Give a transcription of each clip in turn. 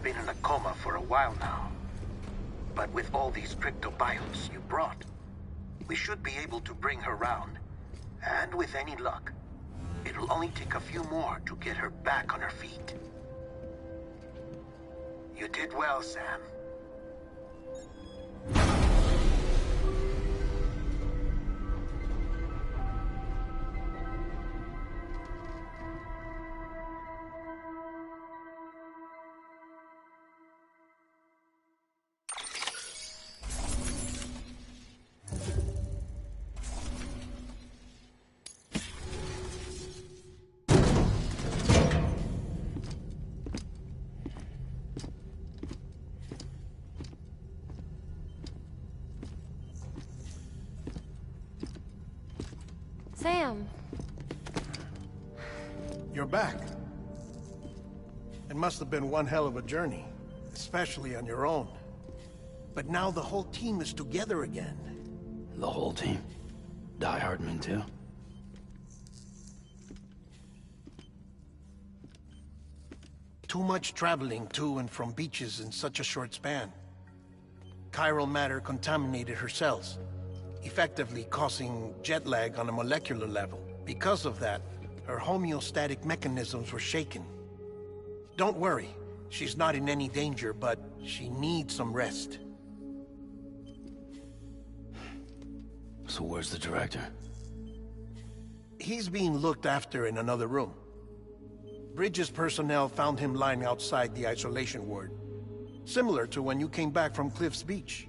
been in a coma for a while now. But with all these cryptobiotes you brought, we should be able to bring her round. And with any luck, it'll only take a few more to get her back on her feet. You did well, Sam. Sam. You're back. It must have been one hell of a journey, especially on your own. But now the whole team is together again. The whole team? Die Hardman too? Too much traveling to and from beaches in such a short span. Chiral matter contaminated her cells, effectively causing jet lag on a molecular level. Because of that, her homeostatic mechanisms were shaken. Don't worry, she's not in any danger, but she needs some rest. So where's the director? He's being looked after in another room. Bridges personnel found him lying outside the isolation ward. Similar to when you came back from Cliff's Beach.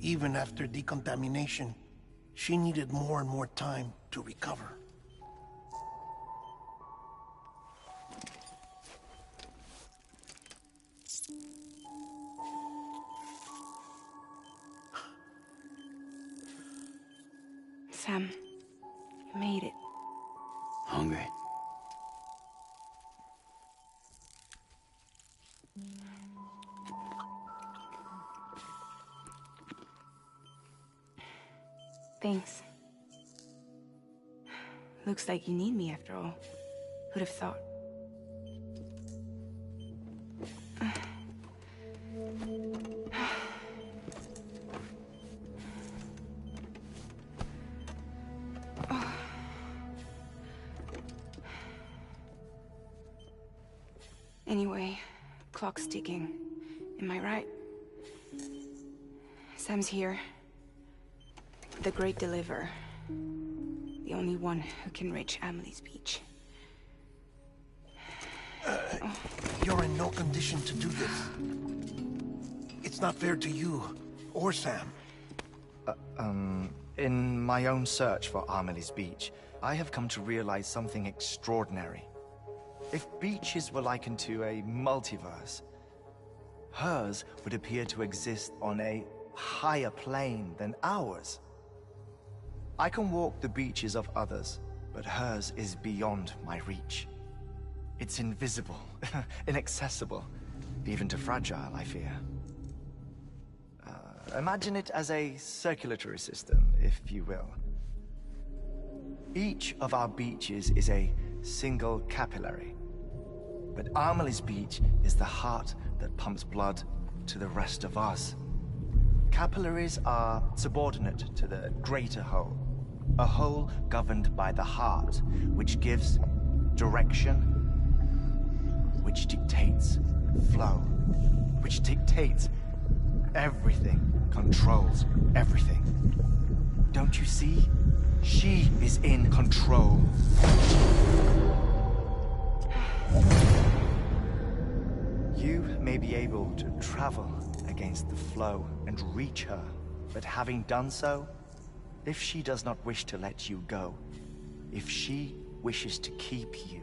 Even after decontamination, she needed more and more time to recover. Sam, you made it. Hungry? Thanks. Looks like you need me after all. Who'd have thought? Anyway, clock's ticking. Am I right? Sam's here. The Great Deliverer. The only one who can reach Amelie's Beach. You're in no condition to do this. It's not fair to you, or Sam. In my own search for Amelie's Beach, I have come to realize something extraordinary. If beaches were likened to a multiverse, hers would appear to exist on a higher plane than ours. I can walk the beaches of others, but hers is beyond my reach. It's invisible, inaccessible, even to fragile, I fear. Imagine it as a circulatory system, if you will. Each of our beaches is a single capillary. But Amelie's Beach is the heart that pumps blood to the rest of us. Capillaries are subordinate to the greater whole. A whole governed by the heart, which gives direction, which dictates flow, which dictates everything, controls everything. Don't you see? She is in control. You may be able to travel against the flow and reach her, but having done so, if she does not wish to let you go, if she wishes to keep you,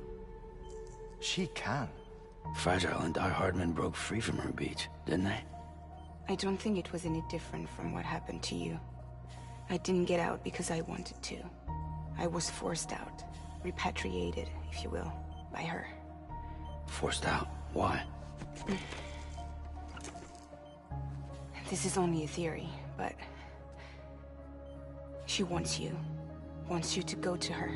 she can. Fragile and Die Hardman broke free from her beach, didn't they? I don't think it was any different from what happened to you. I didn't get out because I wanted to. I was forced out, repatriated, if you will, by her. Forced out? Why? This is only a theory, but she wants you to go to her.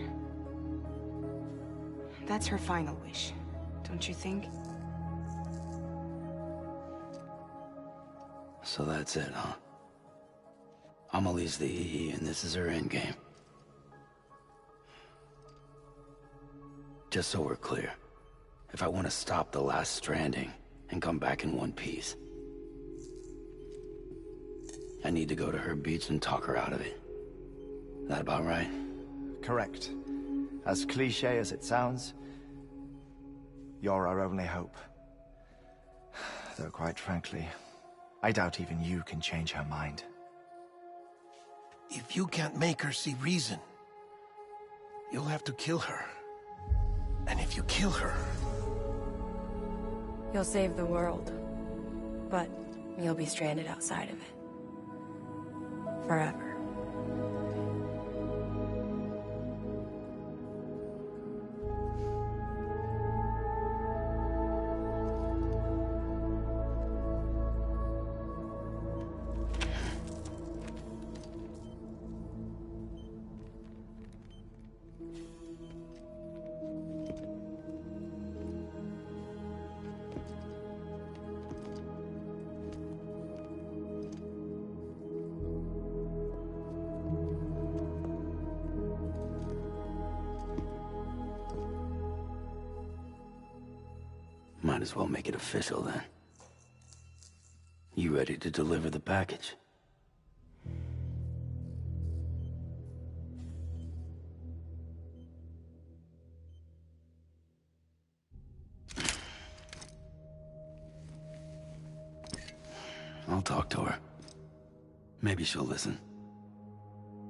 That's her final wish, don't you think? So that's it, huh? Amelie's the EE, and this is her endgame. Just so we're clear, if I want to stop the last Stranding and come back in one piece, I need to go to her beach and talk her out of it. That about right? Correct. As cliché as it sounds, you're our only hope. Though quite frankly, I doubt even you can change her mind. If you can't make her see reason, you'll have to kill her. And if you kill her... You'll save the world, but you'll be stranded outside of it. Forever. Might as well make it official then. You ready to deliver the package? I'll talk to her. Maybe she'll listen.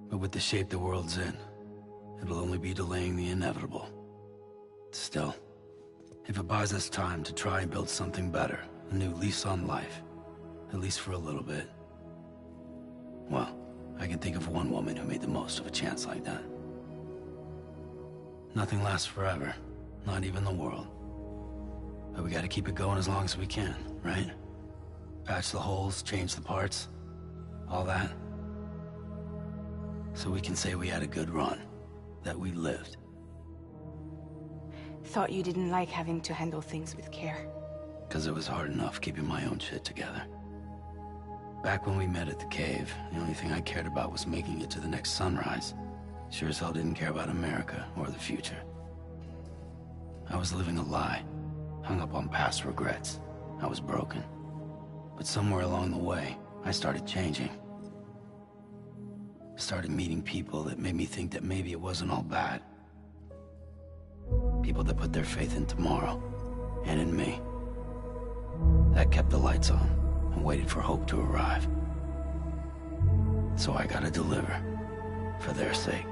But with the shape the world's in, it'll only be delaying the inevitable. Still, if it buys us time to try and build something better, a new lease on life, at least for a little bit, well, I can think of one woman who made the most of a chance like that. Nothing lasts forever, not even the world. But we gotta keep it going as long as we can, right? Patch the holes, change the parts, all that. So we can say we had a good run, that we lived. Thought you didn't like having to handle things with care. 'Cause it was hard enough keeping my own shit together. Back when we met at the cave, the only thing I cared about was making it to the next sunrise. Sure as hell didn't care about America or the future. I was living a lie, hung up on past regrets. I was broken. But somewhere along the way, I started changing. Started meeting people that made me think that maybe it wasn't all bad. People that put their faith in tomorrow, and in me. That kept the lights on, and waited for hope to arrive. So I gotta deliver, for their sake.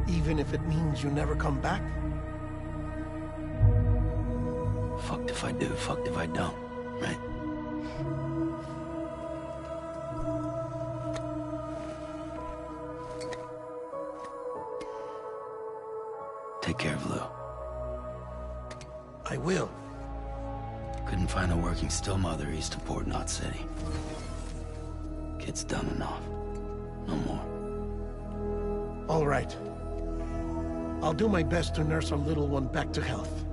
Even if it means you never come back? Fucked if I do, fucked if I don't, right? Take care of Lou. I will. Couldn't find a working still mother east of Port Knot City. Kid's done enough. No more. All right. I'll do my best to nurse our little one back to health.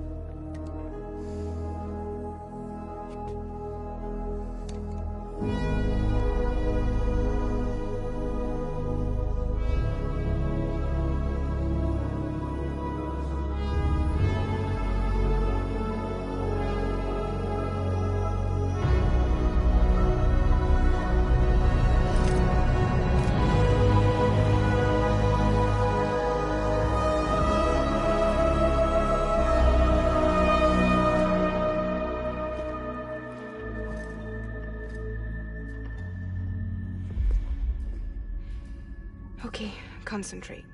Okay, concentrate.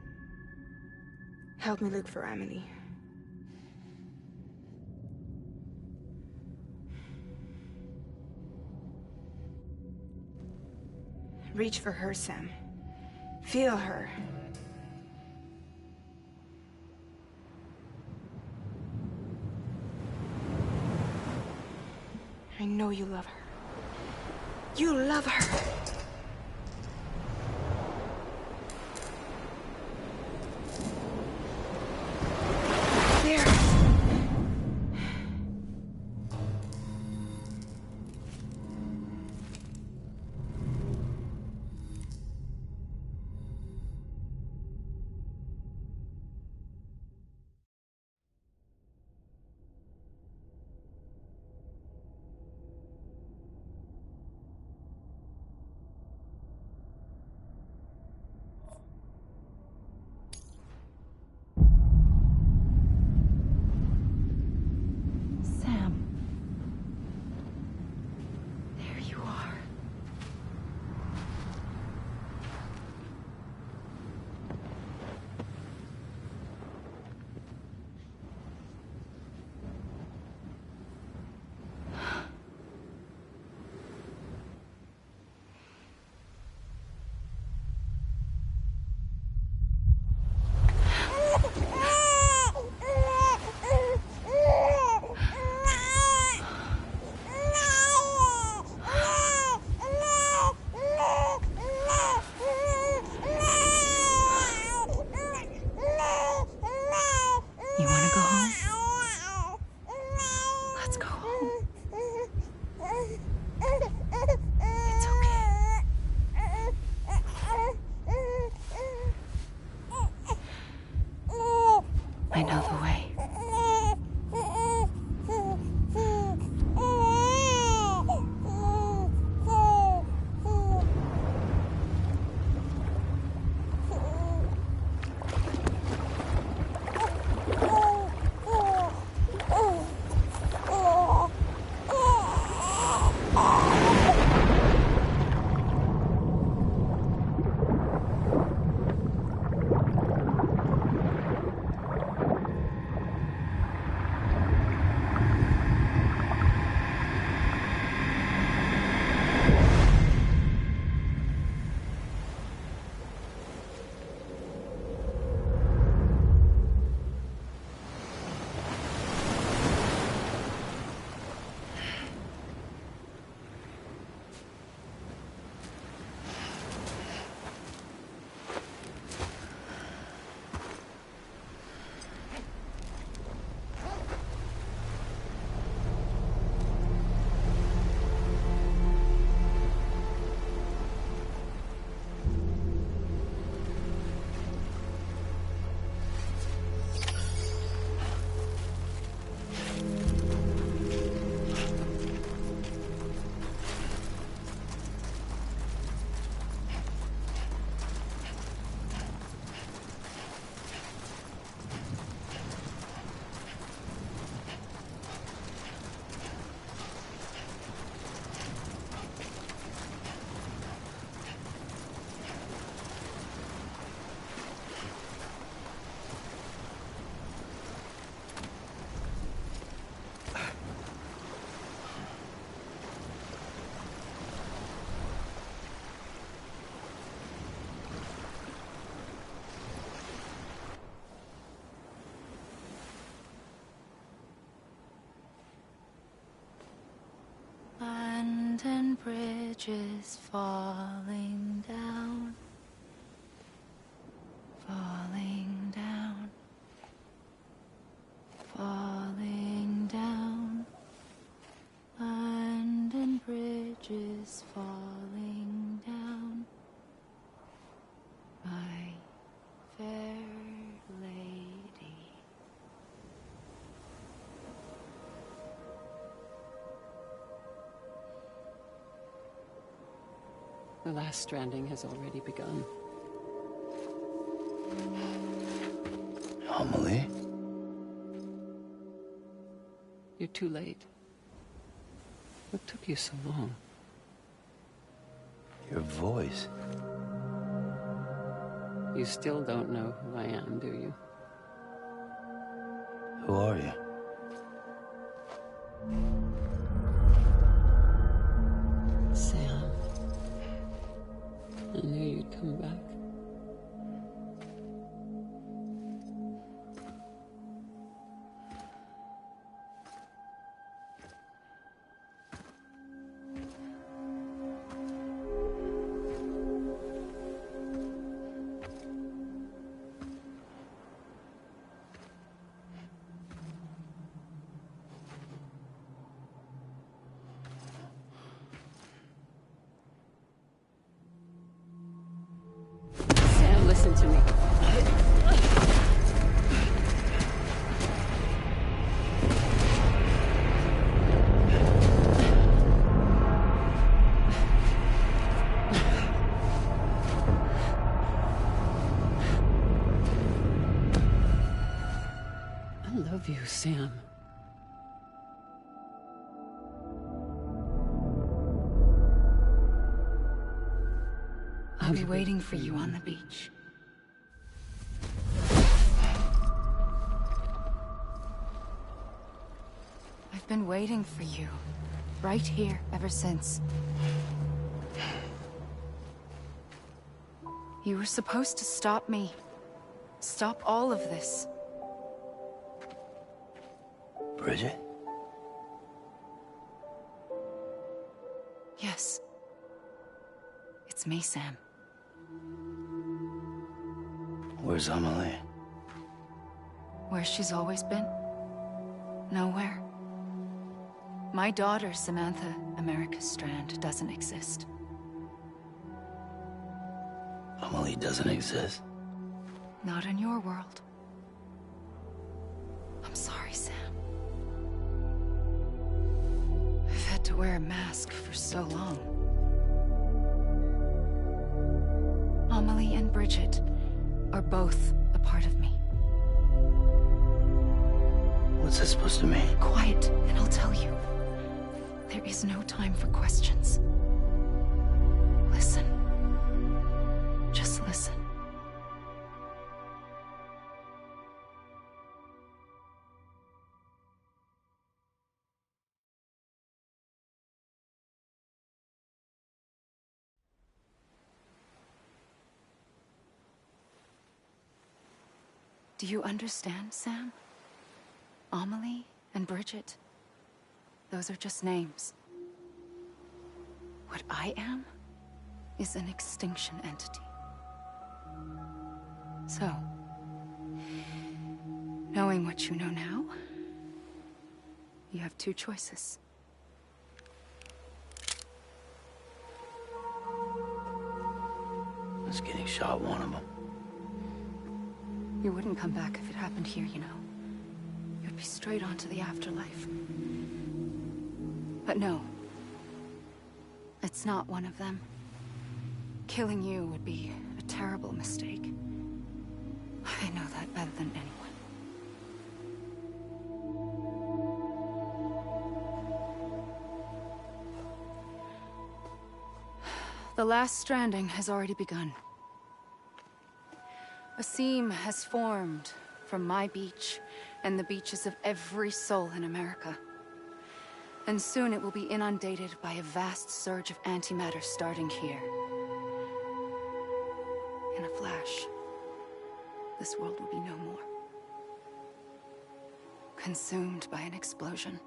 Help me look for Amelie. Reach for her, Sam. Feel her. I know you love her. You love her! bridges falling down, falling down, falling down. London bridges falling down, my fair lady. The last stranding has already begun. Amelie? You're too late. What took you so long? Your voice. You still don't know who I am, do you? Who are you? Sam. I knew you'd come back. Sam, listen to me. I love you, Sam. I'll be waiting for you on the beach. I've been waiting for you, right here, ever since. You were supposed to stop me. Stop all of this. Bridget? Yes. It's me, Sam. Where's Amelie? Where she's always been. Nowhere. My daughter, Samantha America Strand, doesn't exist. Amelie doesn't exist. Not in your world. I'm sorry, Sam. I've had to wear a mask for so long. Amelie and Bridget are both a part of me. What's that supposed to mean? Quiet, and I'll tell you. There is no time for questions. Listen. Just listen. Do you understand, Sam? Amelie and Bridget, those are just names. What I am is an extinction entity. So, knowing what you know now, you have two choices. Is getting shot one of them? You wouldn't come back if it happened here, you know. You'd be straight on to the afterlife. But no. It's not one of them. Killing you would be a terrible mistake. I know that better than anyone. The last stranding has already begun. A seam has formed from my beach and the beaches of every soul in America. And soon it will be inundated by a vast surge of antimatter starting here. In a flash, this world will be no more. Consumed by an explosion.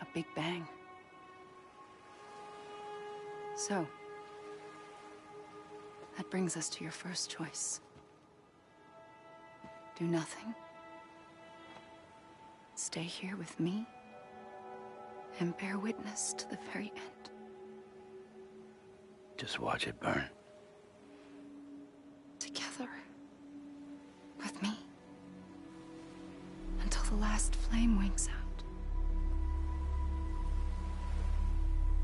A big bang. So, that brings us to your first choice. Do nothing. Stay here with me, and bear witness to the very end. Just watch it burn. Together. With me. Until the last flame winks out.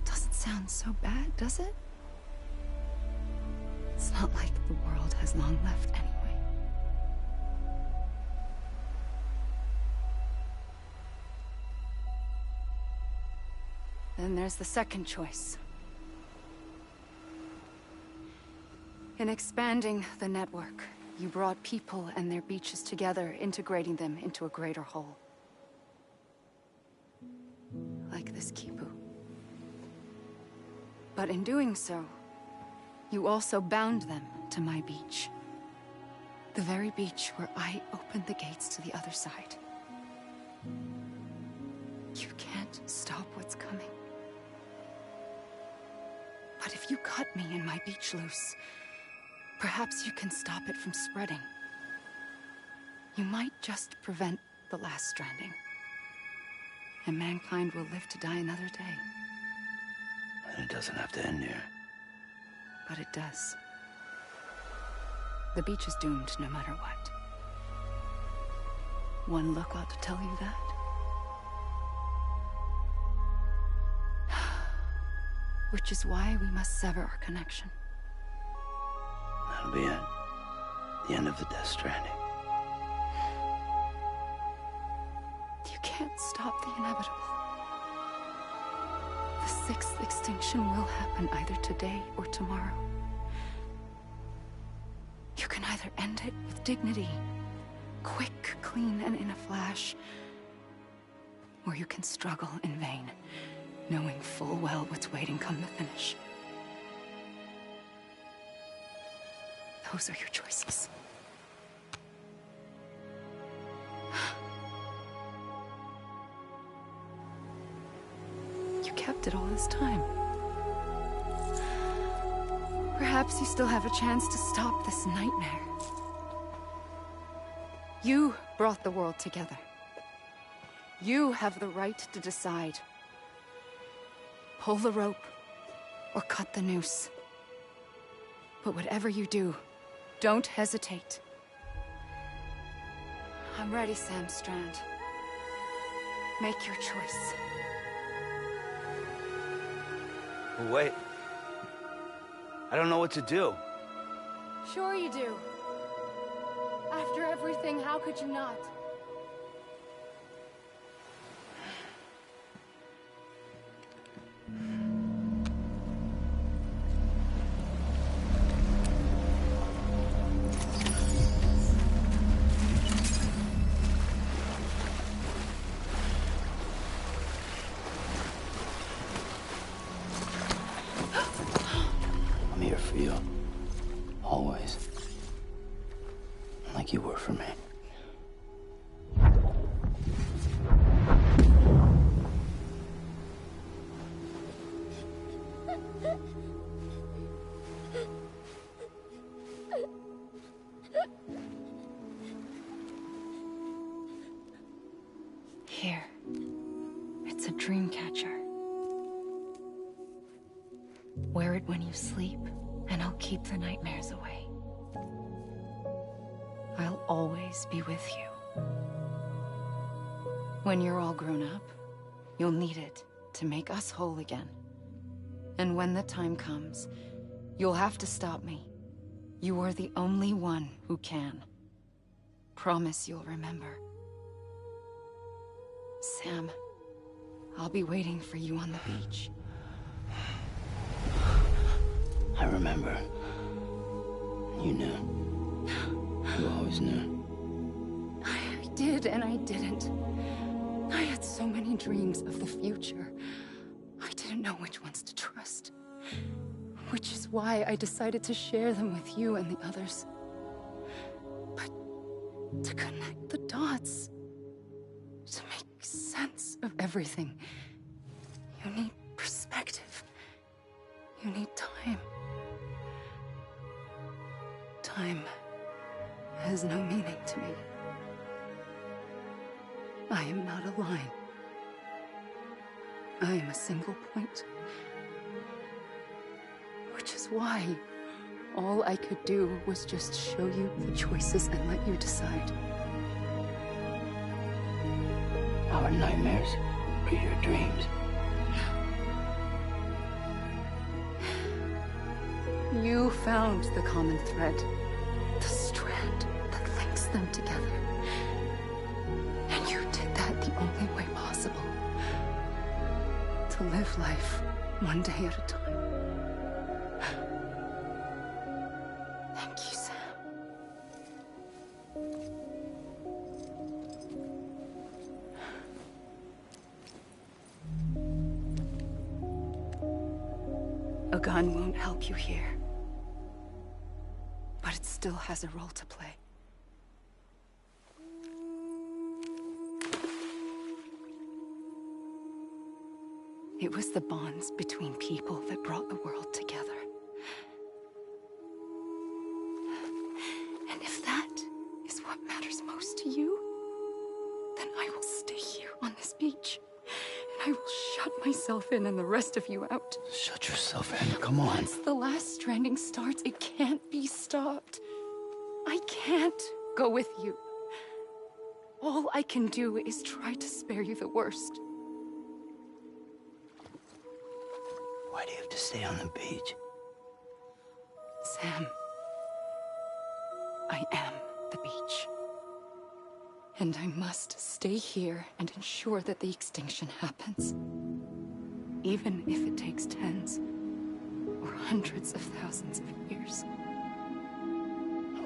Doesn't sound so bad, does it? It's not like the world has long left anyway. Then there's the second choice. In expanding the network, you brought people and their beaches together, integrating them into a greater whole. Like this Kipu. But in doing so, you also bound them to my beach. The very beach where I opened the gates to the other side. You can't stop what's coming. But if you cut me and my beach loose, perhaps you can stop it from spreading. You might just prevent the last stranding. And mankind will live to die another day. And it doesn't have to end here. But it does. The beach is doomed no matter what. One look ought to tell you that. Which is why we must sever our connection. That'll be it. The end of the Death Stranding. You can't stop the inevitable. The sixth extinction will happen either today or tomorrow. You can either end it with dignity, quick, clean, and in a flash, or you can struggle in vain, knowing full well what's waiting come the finish. Those are your choices. You kept it all this time. Perhaps you still have a chance to stop this nightmare. You brought the world together. You have the right to decide. Pull the rope, or cut the noose. But whatever you do, don't hesitate. I'm ready, Sam Strand. Make your choice. Wait. I don't know what to do. Sure you do. After everything, how could you not? I'm here for you. Always. Like you were for me. Here. It's a dream catcher. Wear it when you sleep, and I'll keep the nightmares away. I'll always be with you. When you're all grown up, you'll need it to make us whole again. And when the time comes, you'll have to stop me. You are the only one who can. Promise you'll remember. Sam, I'll be waiting for you on the beach. I remember. You knew. You always knew. I did and I didn't. I had so many dreams of the future. I didn't know which ones to trust. Which is why I decided to share them with you and the others. But to connect the dots, to make sense of everything, you need perspective. You need time. Time has no meaning to me. I am not a line. I am a single point. Which is why all I could do was just show you the choices and let you decide. Our nightmares are your dreams. You found the common thread, the strand that links them together. And you did that the only way possible. To live life one day at a time. Thank you, Sam. A gun won't help you here. But it still has a role to play. It was the bonds between people that brought the world together. And if that is what matters most to you, then I will stay here on this beach. And I will shut myself in and the rest of you out. Shut yourself in, come on. Once the last stranding starts, it can't be stopped. I can't go with you. All I can do is try to spare you the worst. Why do you have to stay on the beach? Sam, I am the beach. And I must stay here and ensure that the extinction happens. Even if it takes tens or hundreds of thousands of years.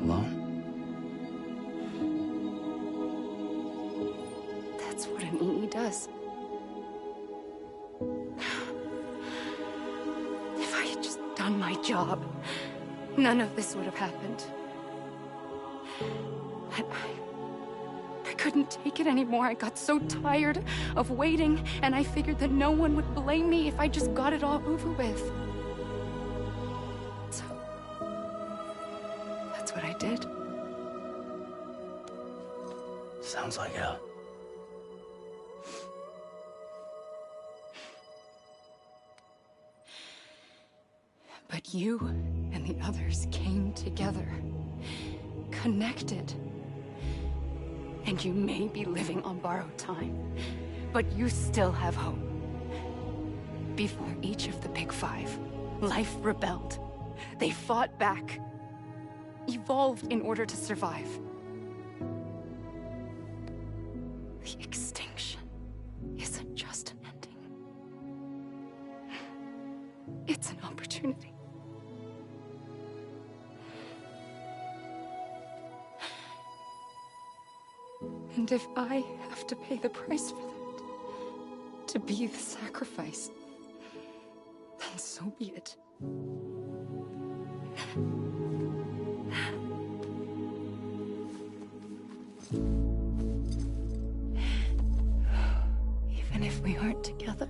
Alone? That's what an EE does. If I had just done my job, none of this would have happened. But I couldn't take it anymore. I got so tired of waiting, and I figured that no one would blame me if I just got it all over with. So, that's what I did. Sounds like hell. But you and the others came together, connected. And you may be living on borrowed time, but you still have hope. Before each of the Big Five, life rebelled. They fought back, evolved in order to survive. The extinction isn't just an ending. It's an opportunity. And if I have to pay the price for that, to be the sacrifice, then so be it. Even if we aren't together,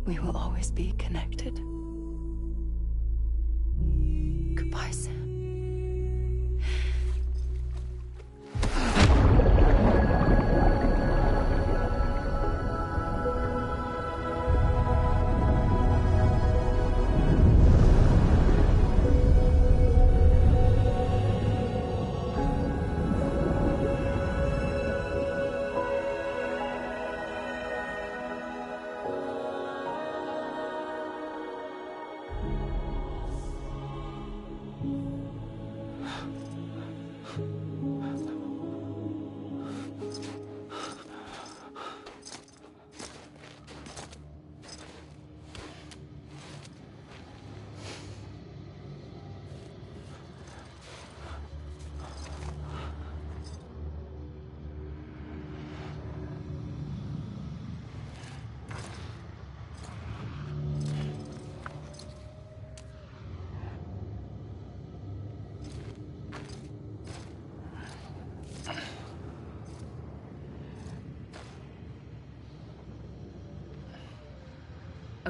we will always be connected. Goodbye, Sam.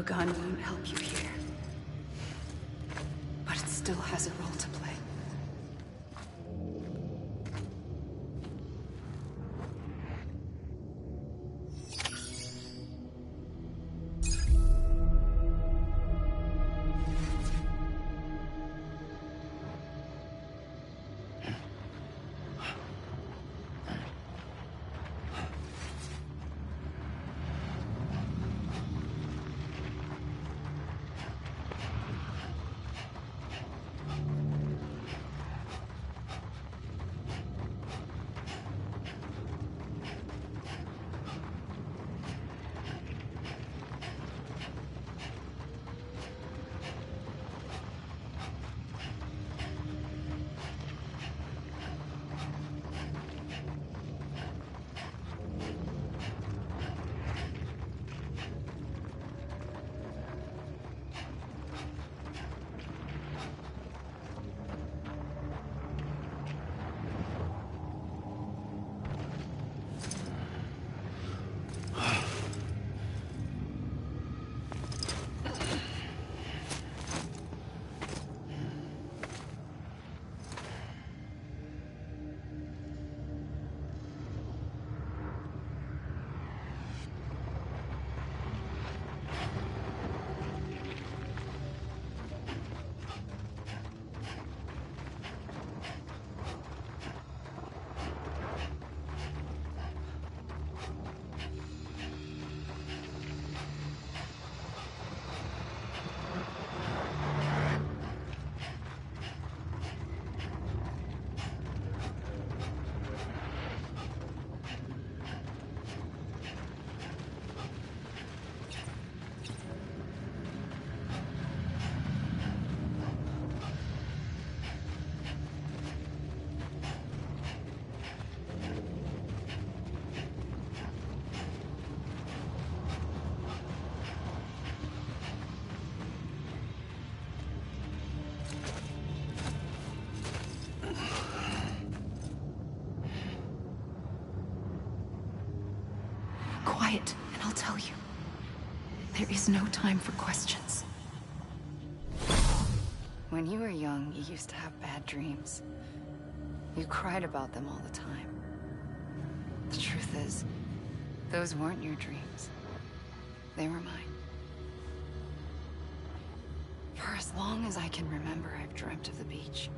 gun won't help you here. But it still has a role to play. Quiet, and I'll tell you. There is no time for questions. When you were young, you used to have bad dreams. You cried about them all the time. The truth is, those weren't your dreams. They were mine. For as long as I can remember, I've dreamt of the beach.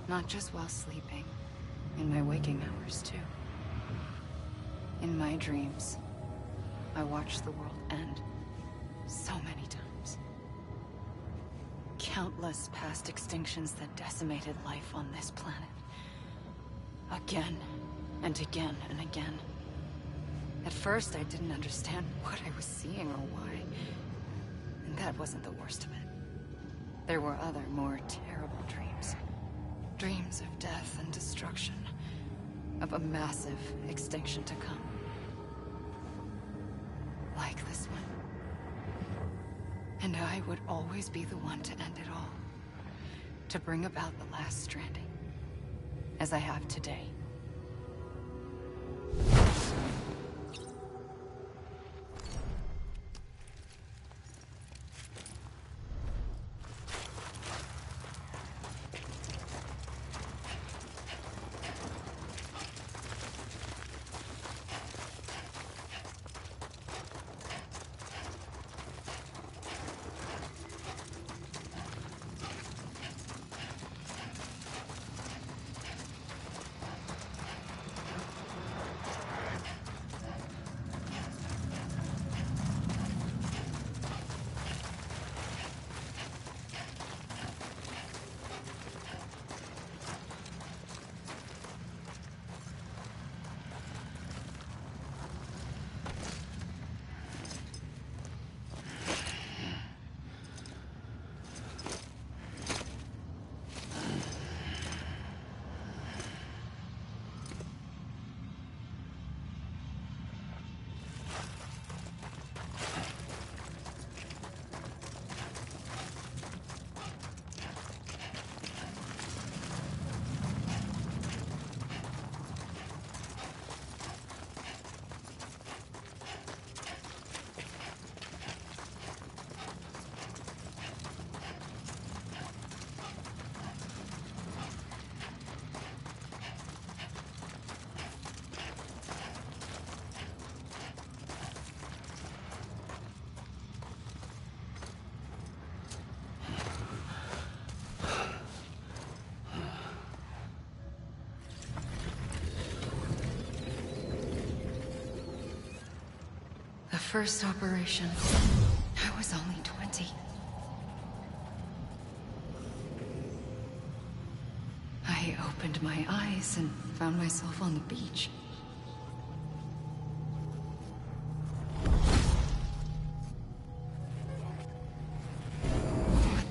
Not just while sleeping, in my waking hours, too. In my dreams, I watched the world end so many times. Countless past extinctions that decimated life on this planet. Again, and again, and again. At first, I didn't understand what I was seeing or why. And that wasn't the worst of it. There were other, more terrible dreams. Dreams of death and destruction. Of a massive extinction to come. Like this one. And I would always be the one to end it all. To bring about the last stranding. As I have today. first operation, I was only 20. I opened my eyes and found myself on the beach. But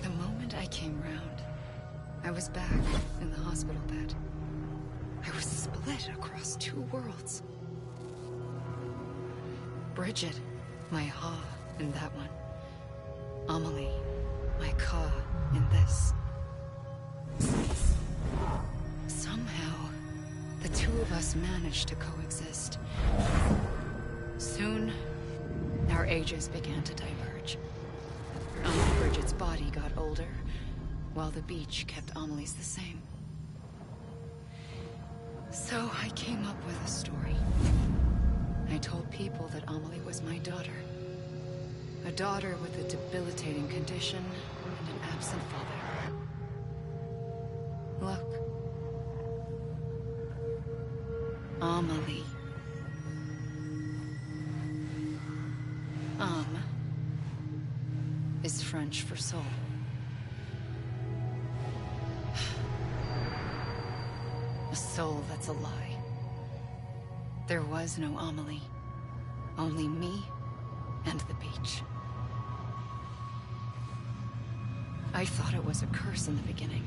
the moment I came round, I was back in the hospital bed. I was split across two worlds. Bridget, my Ha in that one. Amelie, my Ka in this. Somehow, the two of us managed to coexist. Soon, our ages began to diverge. Bridget's body got older, while the beach kept Amelie's the same. So I came up with a story. I told people that Amelie was my daughter. A daughter with a debilitating condition and an absent father. Look. Amelie. Is French for soul. A soul that's a lie. There was no Amelie. Only me and the beach. I thought it was a curse in the beginning.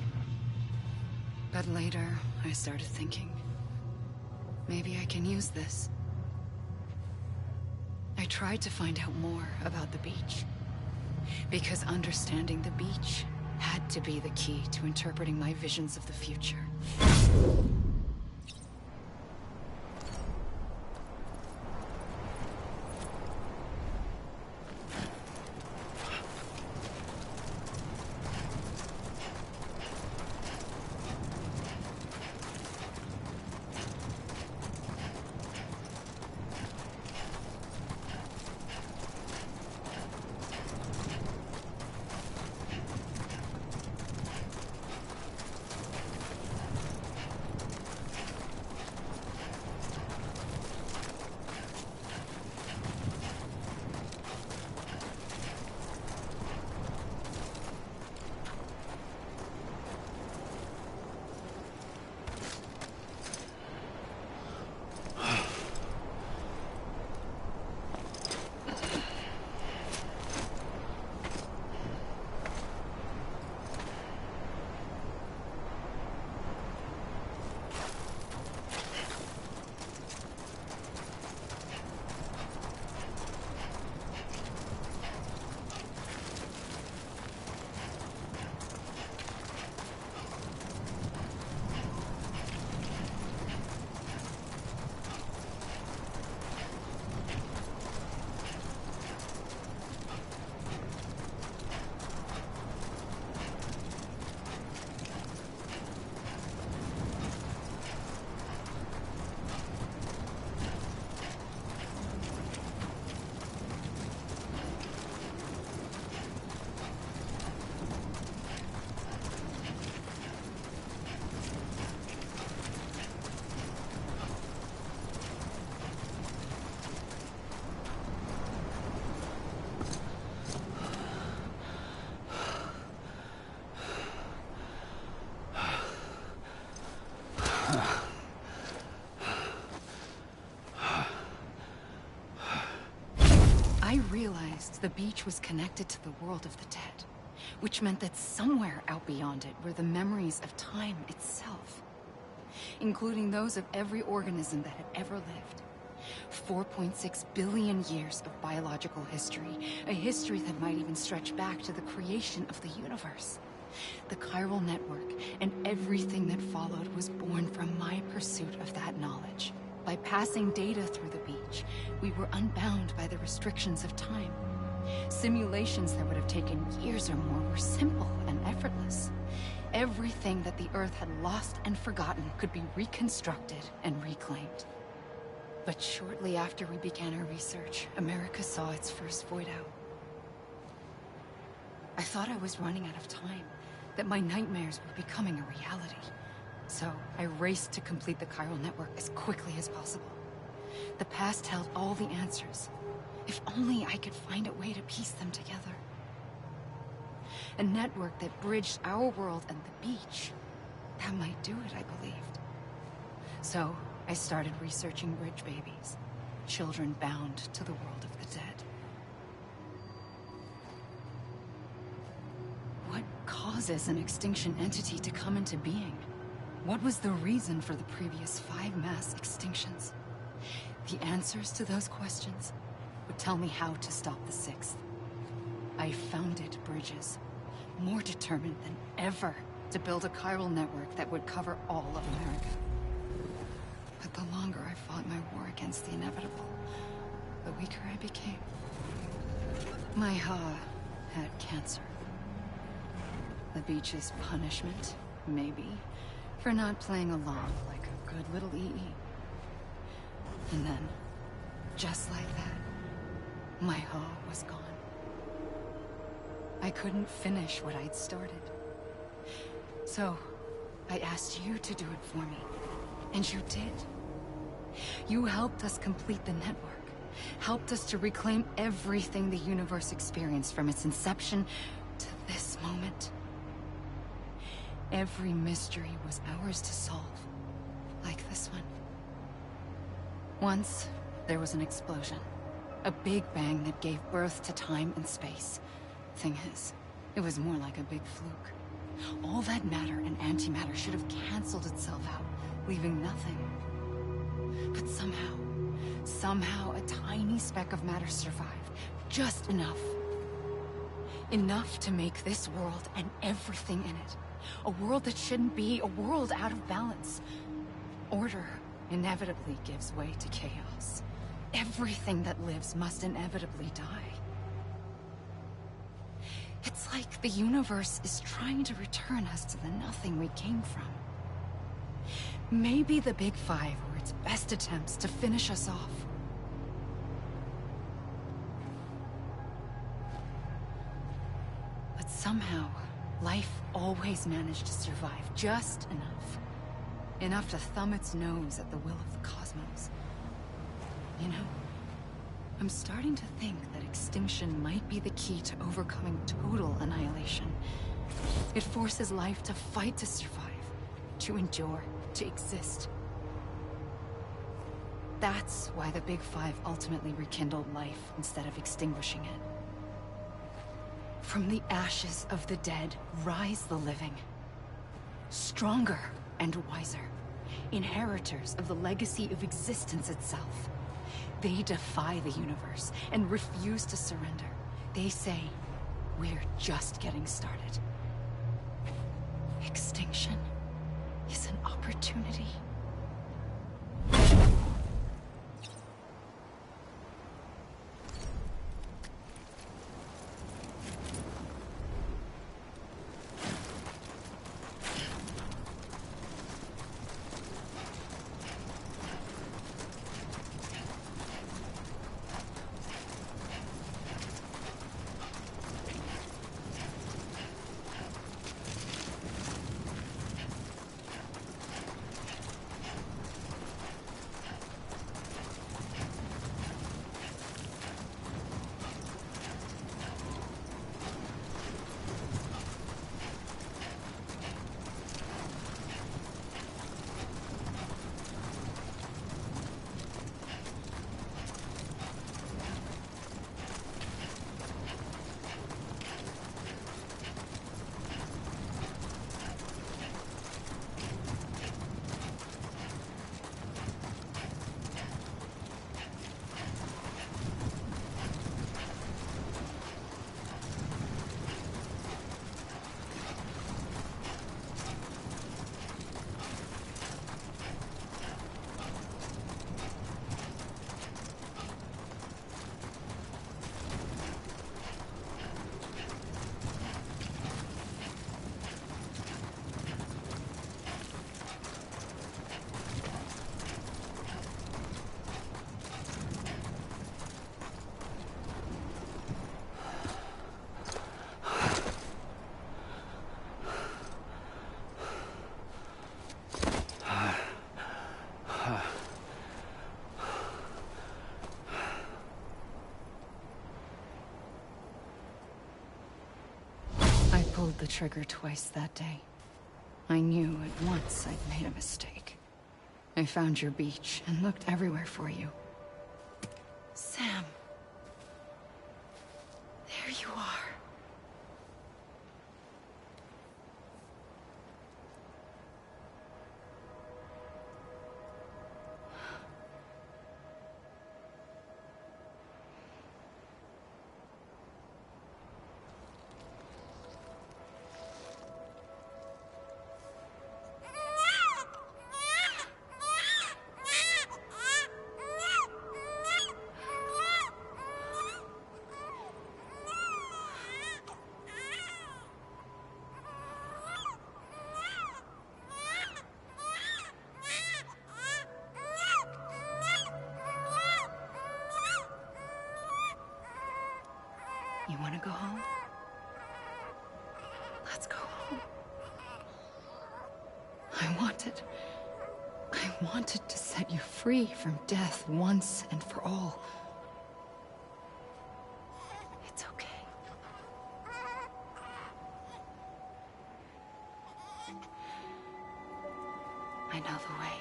But later, I started thinking, maybe I can use this. I tried to find out more about the beach. Because understanding the beach had to be the key to interpreting my visions of the future. I realized the beach was connected to the world of the dead, which meant that somewhere out beyond it were the memories of time itself, including those of every organism that had ever lived. 4.6 billion years of biological history, a history that might even stretch back to the creation of the universe. The chiral network and everything that followed was born from my pursuit of that knowledge. By passing data through the beach, we were unbound by the restrictions of time. Simulations that would have taken years or more were simple and effortless. Everything that the Earth had lost and forgotten could be reconstructed and reclaimed. But shortly after we began our research, America saw its first void out. I thought I was running out of time, that my nightmares were becoming a reality. So I raced to complete the chiral network as quickly as possible. The past held all the answers, If only I could find a way to piece them together. A network that bridged our world and the beach. That might do it, I believed. So, I started researching bridge babies. Children bound to the world of the dead. What causes an extinction entity to come into being? What was the reason for the previous 5 mass extinctions? The answers to those questions would tell me how to stop the 6th. I founded bridges, more determined than ever to build a chiral network that would cover all of America. But the longer I fought my war against the inevitable, the weaker I became. My Ha had cancer. The beach's punishment, maybe, for not playing along like a good little EE. And then, just like that, my Ha was gone. I couldn't finish what I'd started. So, I asked you to do it for me. And you did. You helped us complete the network. Helped us to reclaim everything the universe experienced from its inception to this moment. Every mystery was ours to solve. Like this one. Once, there was an explosion. A big bang that gave birth to time and space. Thing is, it was more like a big fluke. All that matter and antimatter should have canceled itself out, leaving nothing. But somehow a tiny speck of matter survived. Just enough. Enough to make this world and everything in it. A world that shouldn't be, a world out of balance. Order inevitably gives way to chaos. Everything that lives must inevitably die. It's like the universe is trying to return us to the nothing we came from. Maybe the Big Five were its best attempts to finish us off. But somehow, life always managed to survive just enough. Enough to thumb its nose at the will of the cosmos. You know, I'm starting to think that extinction might be the key to overcoming total annihilation. It forces life to fight to survive, to endure, to exist. That's why the Big Five ultimately rekindled life instead of extinguishing it. From the ashes of the dead rise the living. Stronger and wiser. Inheritors of the legacy of existence itself. They defy the universe and refuse to surrender. They say, we're just getting started. Extinction is an opportunity. pulled the trigger twice that day. I knew at once I'd made a mistake. I found your beach and looked everywhere for you. Sam. There you are. You want to go home? Let's go home. I wanted to set you free from death once and for all. It's okay. I know the way.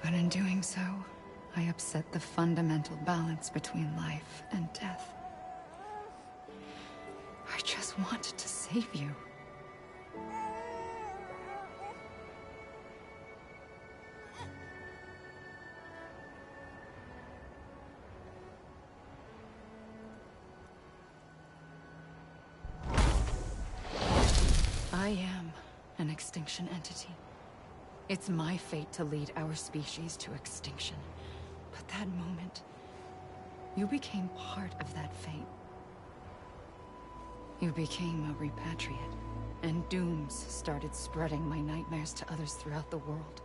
But in doing so, I upset the fundamental balance between life and death. I just wanted to save you. I am an extinction entity. It's my fate to lead our species to extinction. But that moment, you became part of that fate. You became a repatriate, and dooms started spreading my nightmares to others throughout the world.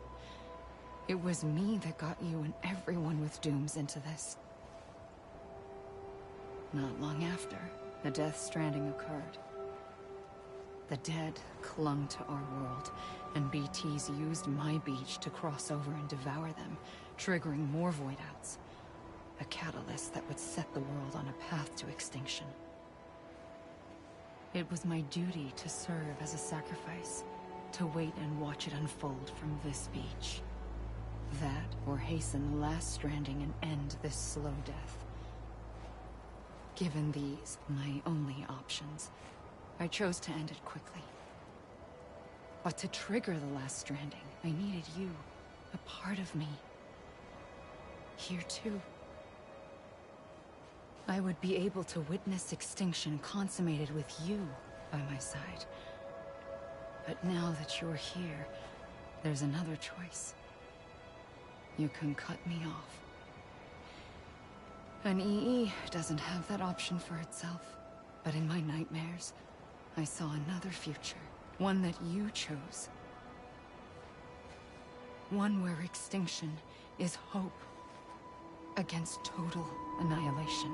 It was me that got you and everyone with dooms into this. Not long after, the Death Stranding occurred. The dead clung to our world, and BTs used my beach to cross over and devour them, triggering more void outs. A catalyst that would set the world on a path to extinction. It was my duty to serve as a sacrifice, to wait and watch it unfold from this beach. That, or hasten the last stranding and end this slow death. Given these, my only options, I chose to end it quickly. But to trigger the last stranding, I needed you, a part of me. Here too. I would be able to witness extinction consummated with you by my side. But now that you're here, there's another choice. You can cut me off. An EE doesn't have that option for itself. But in my nightmares, I saw another future. One that you chose. One where extinction is hope against total annihilation.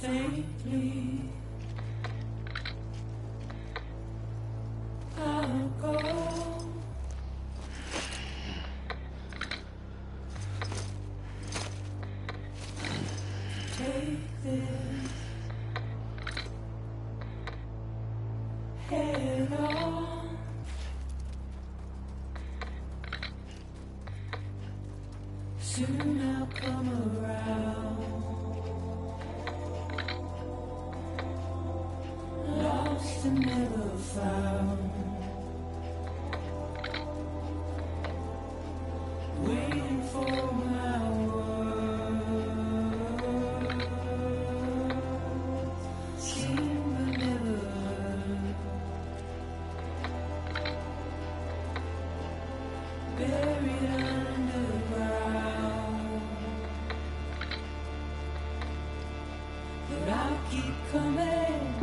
Safely, I'll go. Take this head on. Soon I'll come around. Lost and never found. buried underground. But I'll keep coming.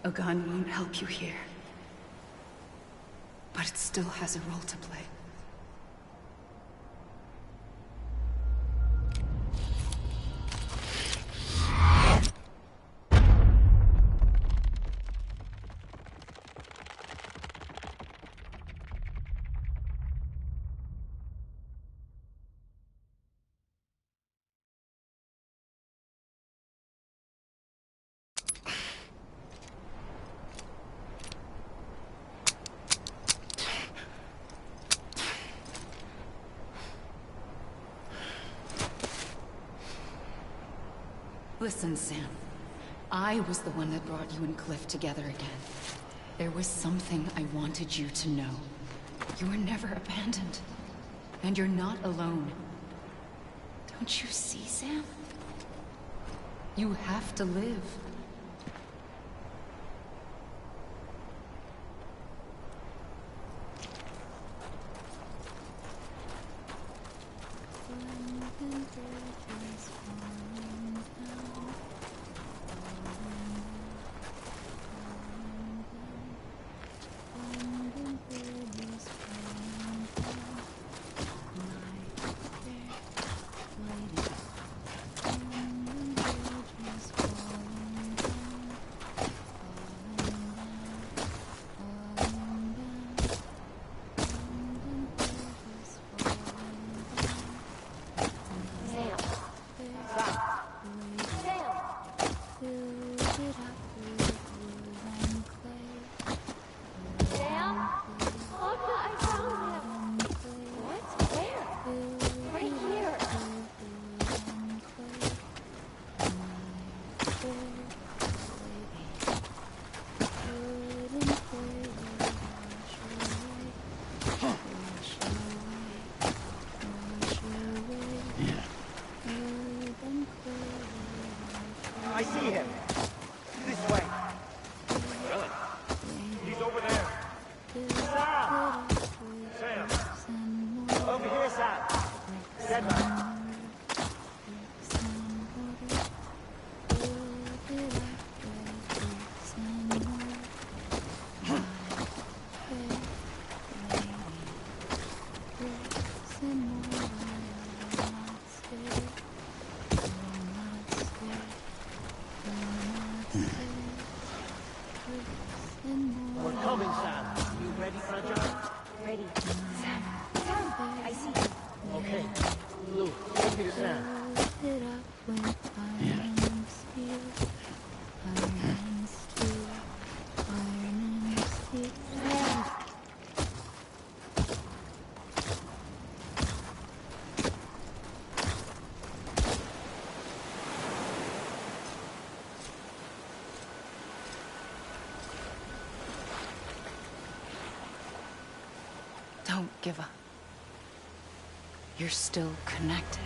A gun won't help you here. But it still has a role to play. Listen, Sam. I was the one that brought you and Cliff together again. There was something I wanted you to know. You were never abandoned. And you're not alone. Don't you see, Sam? You have to live. I see him. This way. Really? He's over there. Sam! Sam! Over here, Sam! Dead man. Don't give up. You're still connected.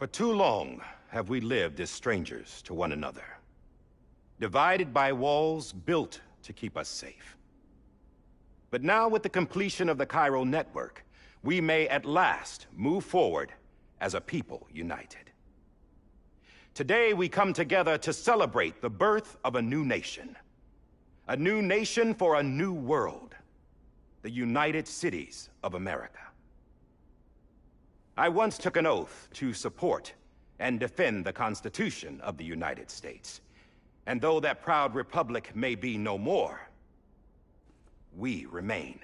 For too long have we lived as strangers to one another, divided by walls built to keep us safe. But now with the completion of the chiral network, we may at last move forward as a people united. Today we come together to celebrate the birth of a new nation. A new nation for a new world. The United Cities of America. I once took an oath to support and defend the Constitution of the United States. And though that proud republic may be no more, we remain.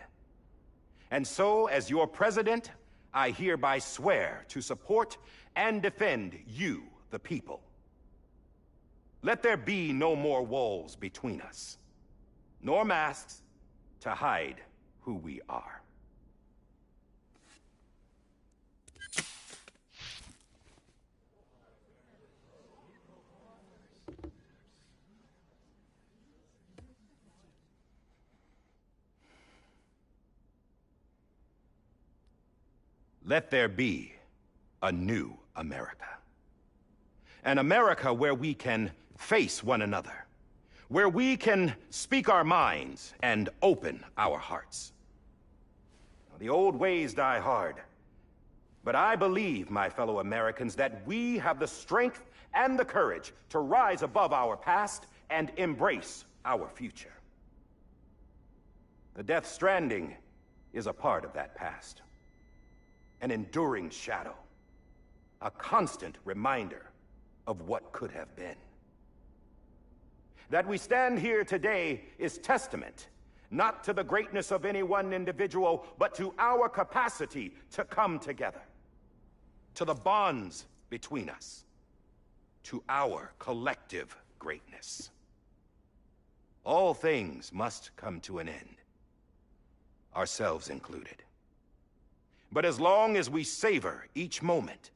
And so, as your president, I hereby swear to support and defend you, the people. Let there be no more walls between us, nor masks to hide who we are. Let there be a new America. An America where we can face one another, where we can speak our minds and open our hearts. The old ways die hard, but I believe, my fellow Americans, that we have the strength and the courage to rise above our past and embrace our future. The Death Stranding is a part of that past. An enduring shadow, a constant reminder of what could have been. That we stand here today is testament, not to the greatness of any one individual, but to our capacity to come together, to the bonds between us, to our collective greatness. All things must come to an end, ourselves included. But as long as we savor each moment,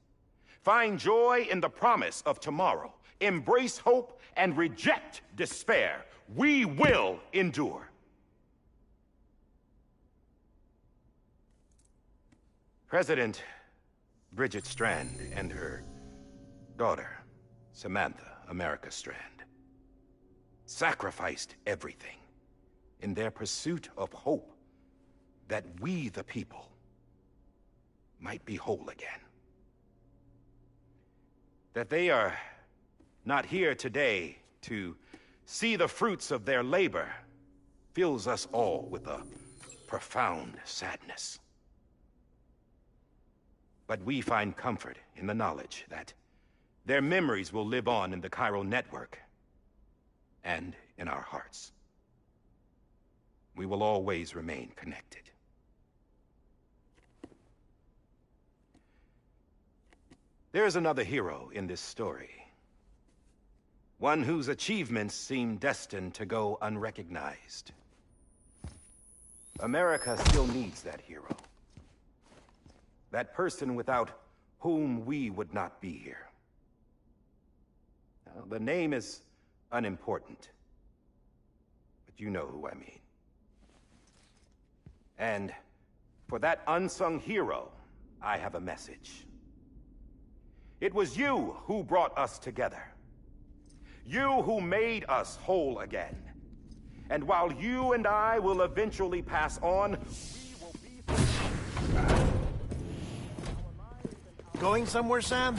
find joy in the promise of tomorrow, embrace hope, and reject despair, we will endure. President Bridget Strand and her daughter, Samantha America Strand, sacrificed everything in their pursuit of hope that we, the people, might be whole again. That they are not here today to see the fruits of their labor fills us all with a profound sadness. But we find comfort in the knowledge that their memories will live on in the chiral network and in our hearts. We will always remain connected. There is another hero in this story. One whose achievements seem destined to go unrecognized. America still needs that hero. That person without whom we would not be here. Now, the name is unimportant, but you know who I mean. And for that unsung hero, I have a message. It was you who brought us together. You who made us whole again. And while you and I will eventually pass on, we will be... Going somewhere, Sam?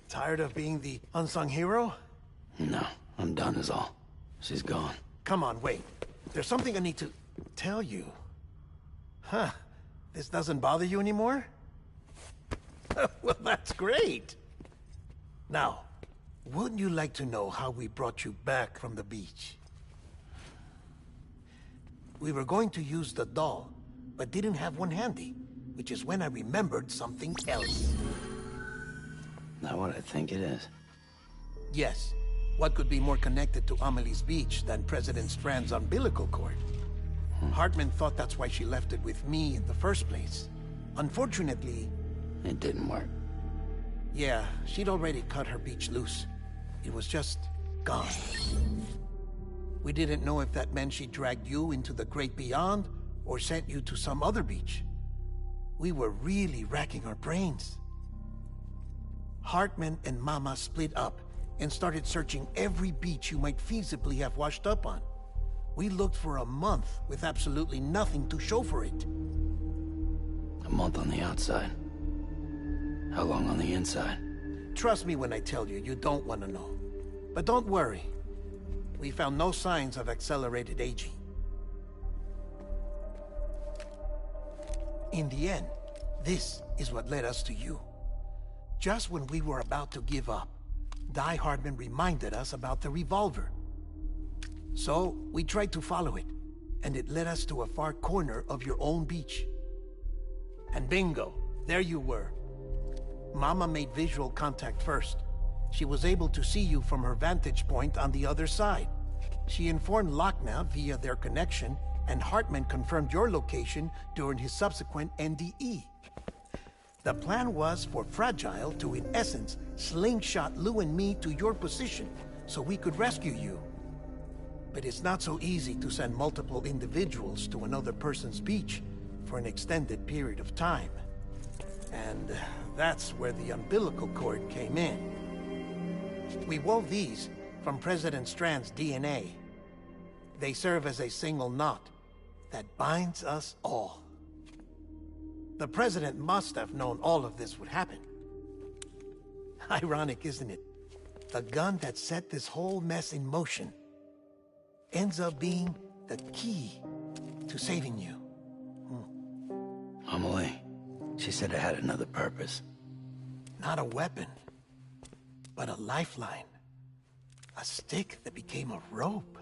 Tired of being the unsung hero? No, I'm done is all. She's gone. Come on, wait. There's something I need to tell you. Huh. This doesn't bother you anymore? Well, that's great. Now, wouldn't you like to know how we brought you back from the beach? We were going to use the doll, but didn't have one handy, which is when I remembered something else. Not what I think it is. Yes. What could be more connected to Amelie's beach than President Strand's umbilical cord? Hartman thought that's why she left it with me in the first place. Unfortunately... It didn't work. Yeah, she'd already cut her beach loose. It was just gone. We didn't know if that meant she dragged you into the great beyond, or sent you to some other beach. We were really racking our brains. Hartman and Mama split up and started searching every beach you might feasibly have washed up on. We looked for a month with absolutely nothing to show for it. A month on the outside. How long on the inside? Trust me when I tell you, you don't want to know. But don't worry. We found no signs of accelerated aging. In the end, this is what led us to you. Just when we were about to give up, Die Hardman reminded us about the revolver. So, we tried to follow it, and it led us to a far corner of your own beach. And bingo, there you were. Mama made visual contact first. She was able to see you from her vantage point on the other side. She informed Lockna via their connection, and Hartman confirmed your location during his subsequent NDE. The plan was for Fragile to, in essence, slingshot Lou and me to your position, so we could rescue you. But it's not so easy to send multiple individuals to another person's beach for an extended period of time. And that's where the umbilical cord came in. We wove these from President Strand's DNA. They serve as a single knot that binds us all. The President must have known all of this would happen. Ironic, isn't it? The gun that set this whole mess in motion ends up being the key to saving you. Amelie, she said it had another purpose. Not a weapon, but a lifeline. A stick that became a rope.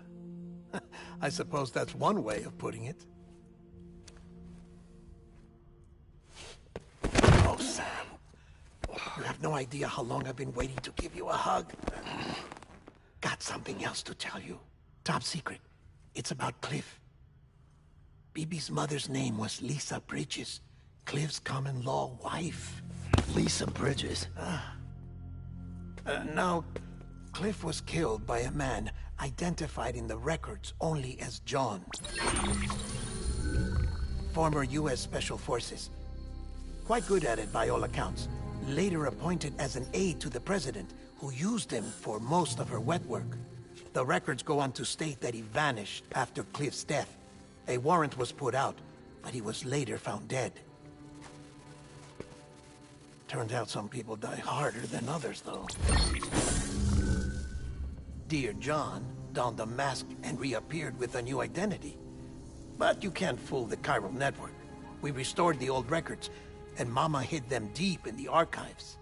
I suppose that's one way of putting it. Oh, Sam. You have no idea how long I've been waiting to give you a hug. Got something else to tell you. Top secret. It's about Cliff. Bibi's mother's name was Lisa Bridges, Cliff's common-law wife. Lisa Bridges? Now, Cliff was killed by a man identified in the records only as John. Former U.S. Special Forces. Quite good at it by all accounts. Later appointed as an aide to the President, who used him for most of her wet work. The records go on to state that he vanished after Cliff's death. A warrant was put out, but he was later found dead. Turns out some people die harder than others, though. Dear John donned a mask and reappeared with a new identity. But you can't fool the chiral network. We restored the old records, and Mama hid them deep in the archives.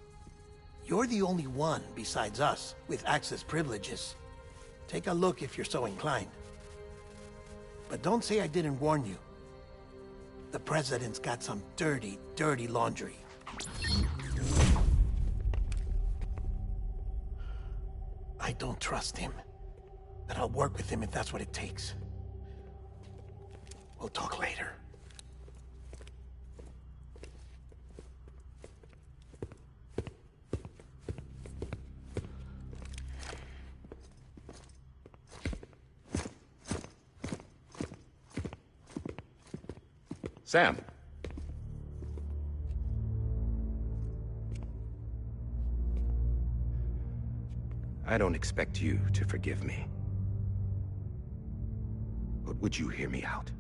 You're the only one, besides us, with access privileges. Take a look if you're so inclined. But don't say I didn't warn you. The President's got some dirty, dirty laundry. I don't trust him, but I'll work with him if that's what it takes. We'll talk later. Sam. I don't expect you to forgive me. But would you hear me out?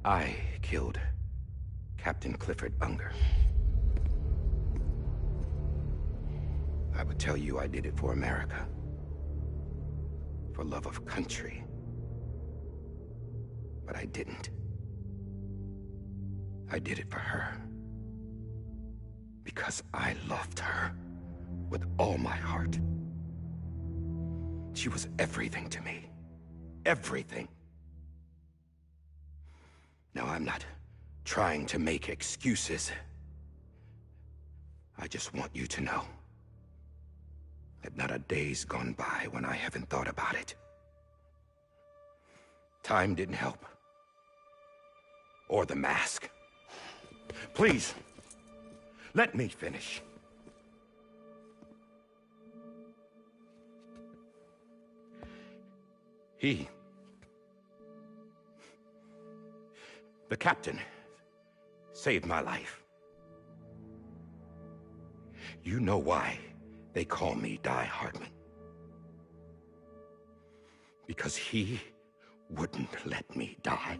I killed Captain Clifford Unger. I would tell you I did it for America. For love of country. But I didn't. I did it for her. Because I loved her with all my heart. She was everything to me. Everything. Now, I'm not trying to make excuses. I just want you to know that not a day's gone by when I haven't thought about it. Time didn't help. Or the mask. Please. Let me finish. The captain, saved my life. You know why they call me Die Hardman. Because he wouldn't let me die.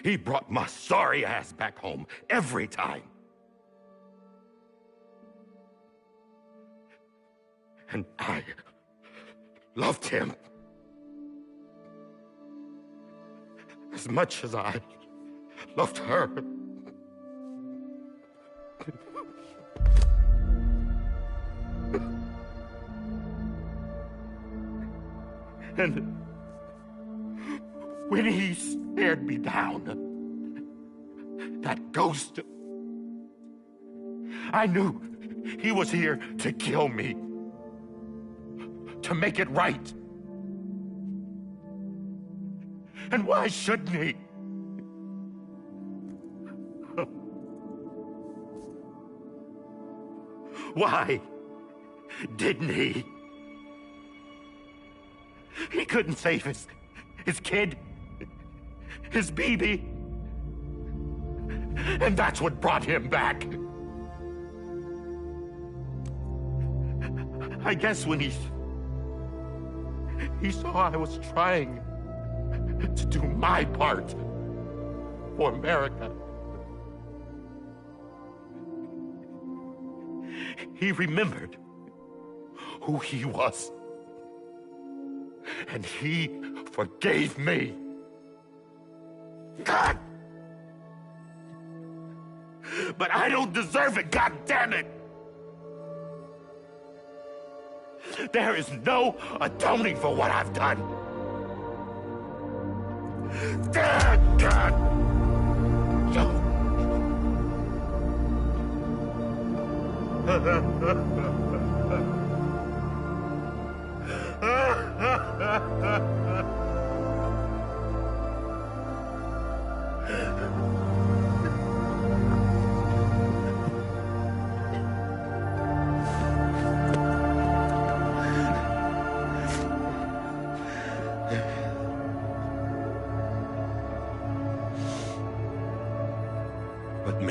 He brought my sorry ass back home every time. And I loved him as much as I loved her. And when he stared me down, that ghost, I knew he was here to kill me, to make it right. And why shouldn't he? Why didn't he? He couldn't save his kid, his baby. And that's what brought him back. I guess when he saw I was trying to do my part for America, he remembered who he was. And he forgave me. God! But I don't deserve it, God damn it! There is no atoning for what I've done. God! But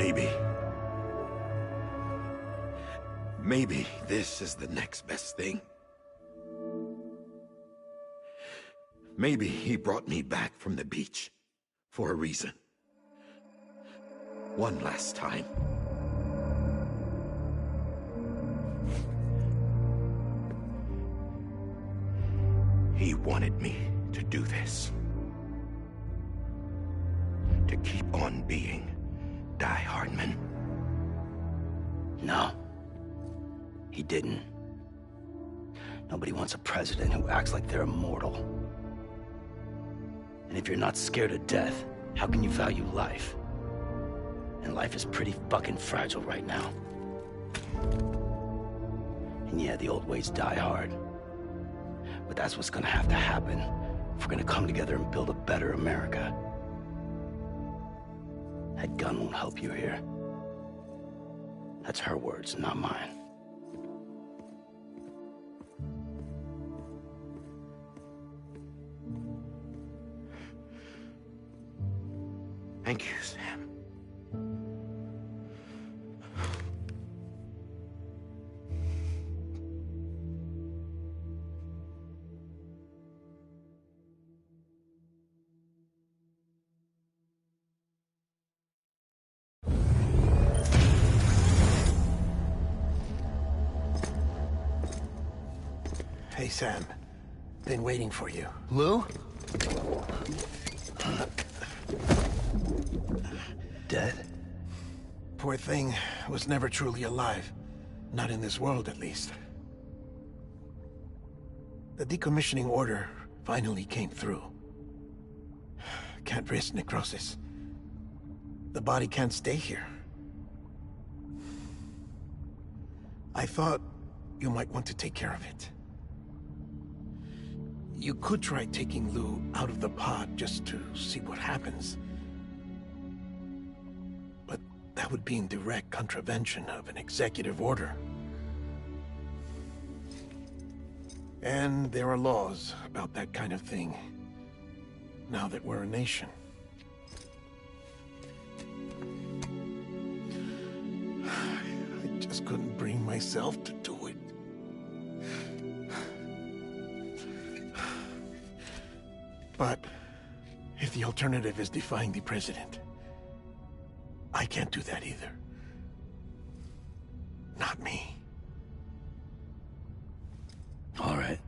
maybe this is the next best thing. Maybe he brought me back from the beach for a reason. One last time. He wanted me to do this. To keep on being Die Hardman. No. He didn't. Nobody wants a president who acts like they're immortal. And if you're not scared of death, how can you value life? And life is pretty fucking fragile right now. And yeah, the old ways die hard. But that's what's gonna have to happen if we're gonna come together and build a better America. That gun won't help you here. That's her words, not mine. Thank you, Sam. Hey, Sam. Been waiting for you. Lou? Dead? Poor thing was never truly alive. Not in this world, at least. The decommissioning order finally came through. Can't risk necrosis. The body can't stay here. I thought you might want to take care of it. You could try taking Lou out of the pod just to see what happens. But that would be in direct contravention of an executive order. And there are laws about that kind of thing, now that we're a nation. I just couldn't bring myself to do it. But if the alternative is defying the president, I can't do that either. Not me. All right.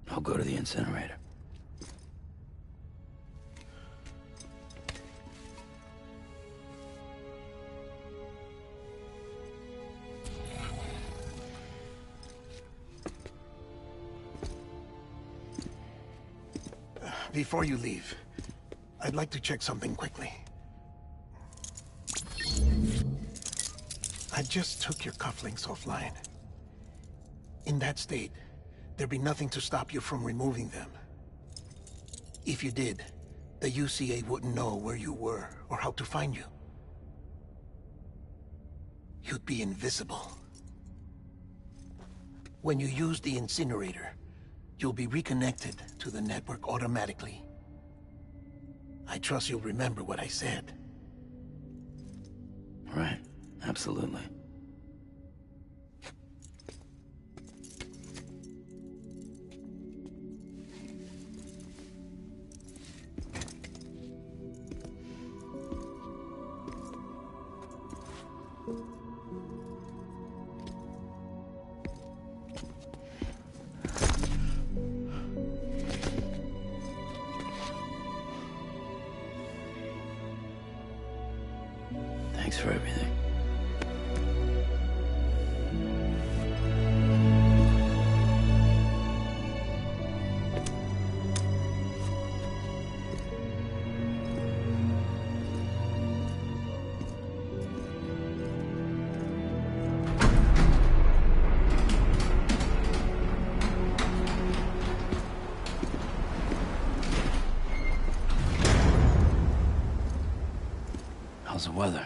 I'll go to the incinerator. Before you leave, I'd like to check something quickly. I just took your cufflinks offline. In that state, there'd be nothing to stop you from removing them. If you did, the UCA wouldn't know where you were or how to find you. You'd be invisible. When you use the incinerator, you'll be reconnected to the network automatically. I trust you'll remember what I said. Right. Absolutely. Thanks for everything. How's the weather?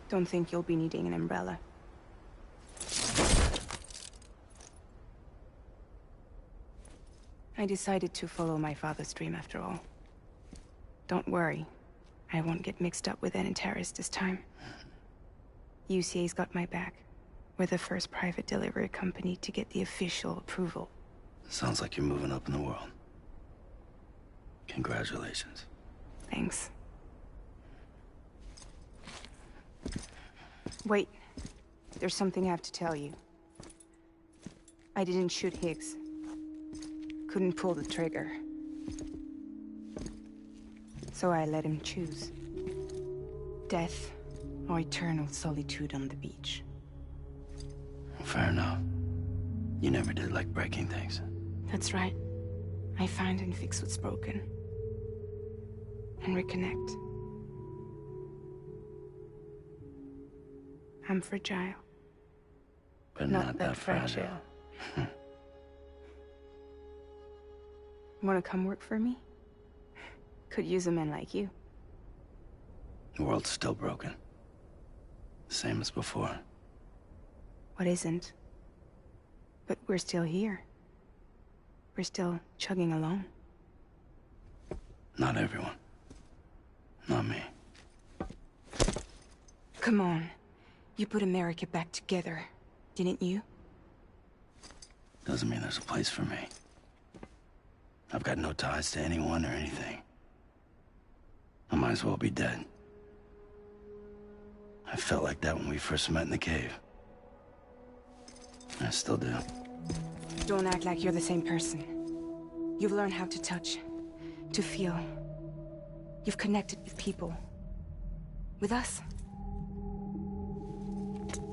Don't think you'll be needing an umbrella. I decided to follow my father's dream after all. Don't worry. I won't get mixed up with any terrorists this time. UCA's got my back. We're the first private delivery company to get the official approval. Sounds like you're moving up in the world. Congratulations. Thanks. Wait. There's something I have to tell you. I didn't shoot Higgs. Couldn't pull the trigger. So I let him choose. Death or eternal solitude on the beach. Fair enough. You never did like breaking things. That's right. I find and fix what's broken. And reconnect. I'm fragile. But not that fragile. Wanna come work for me? Could use a man like you. The world's still broken. Same as before. What isn't? But we're still here. We're still chugging along. Not everyone. Not me. Come on. You put America back together, didn't you? Doesn't mean there's a place for me. I've got no ties to anyone or anything. I might as well be dead. I felt like that when we first met in the cave. I still do. Don't act like you're the same person. You've learned how to touch, to feel. You've connected with people. With us.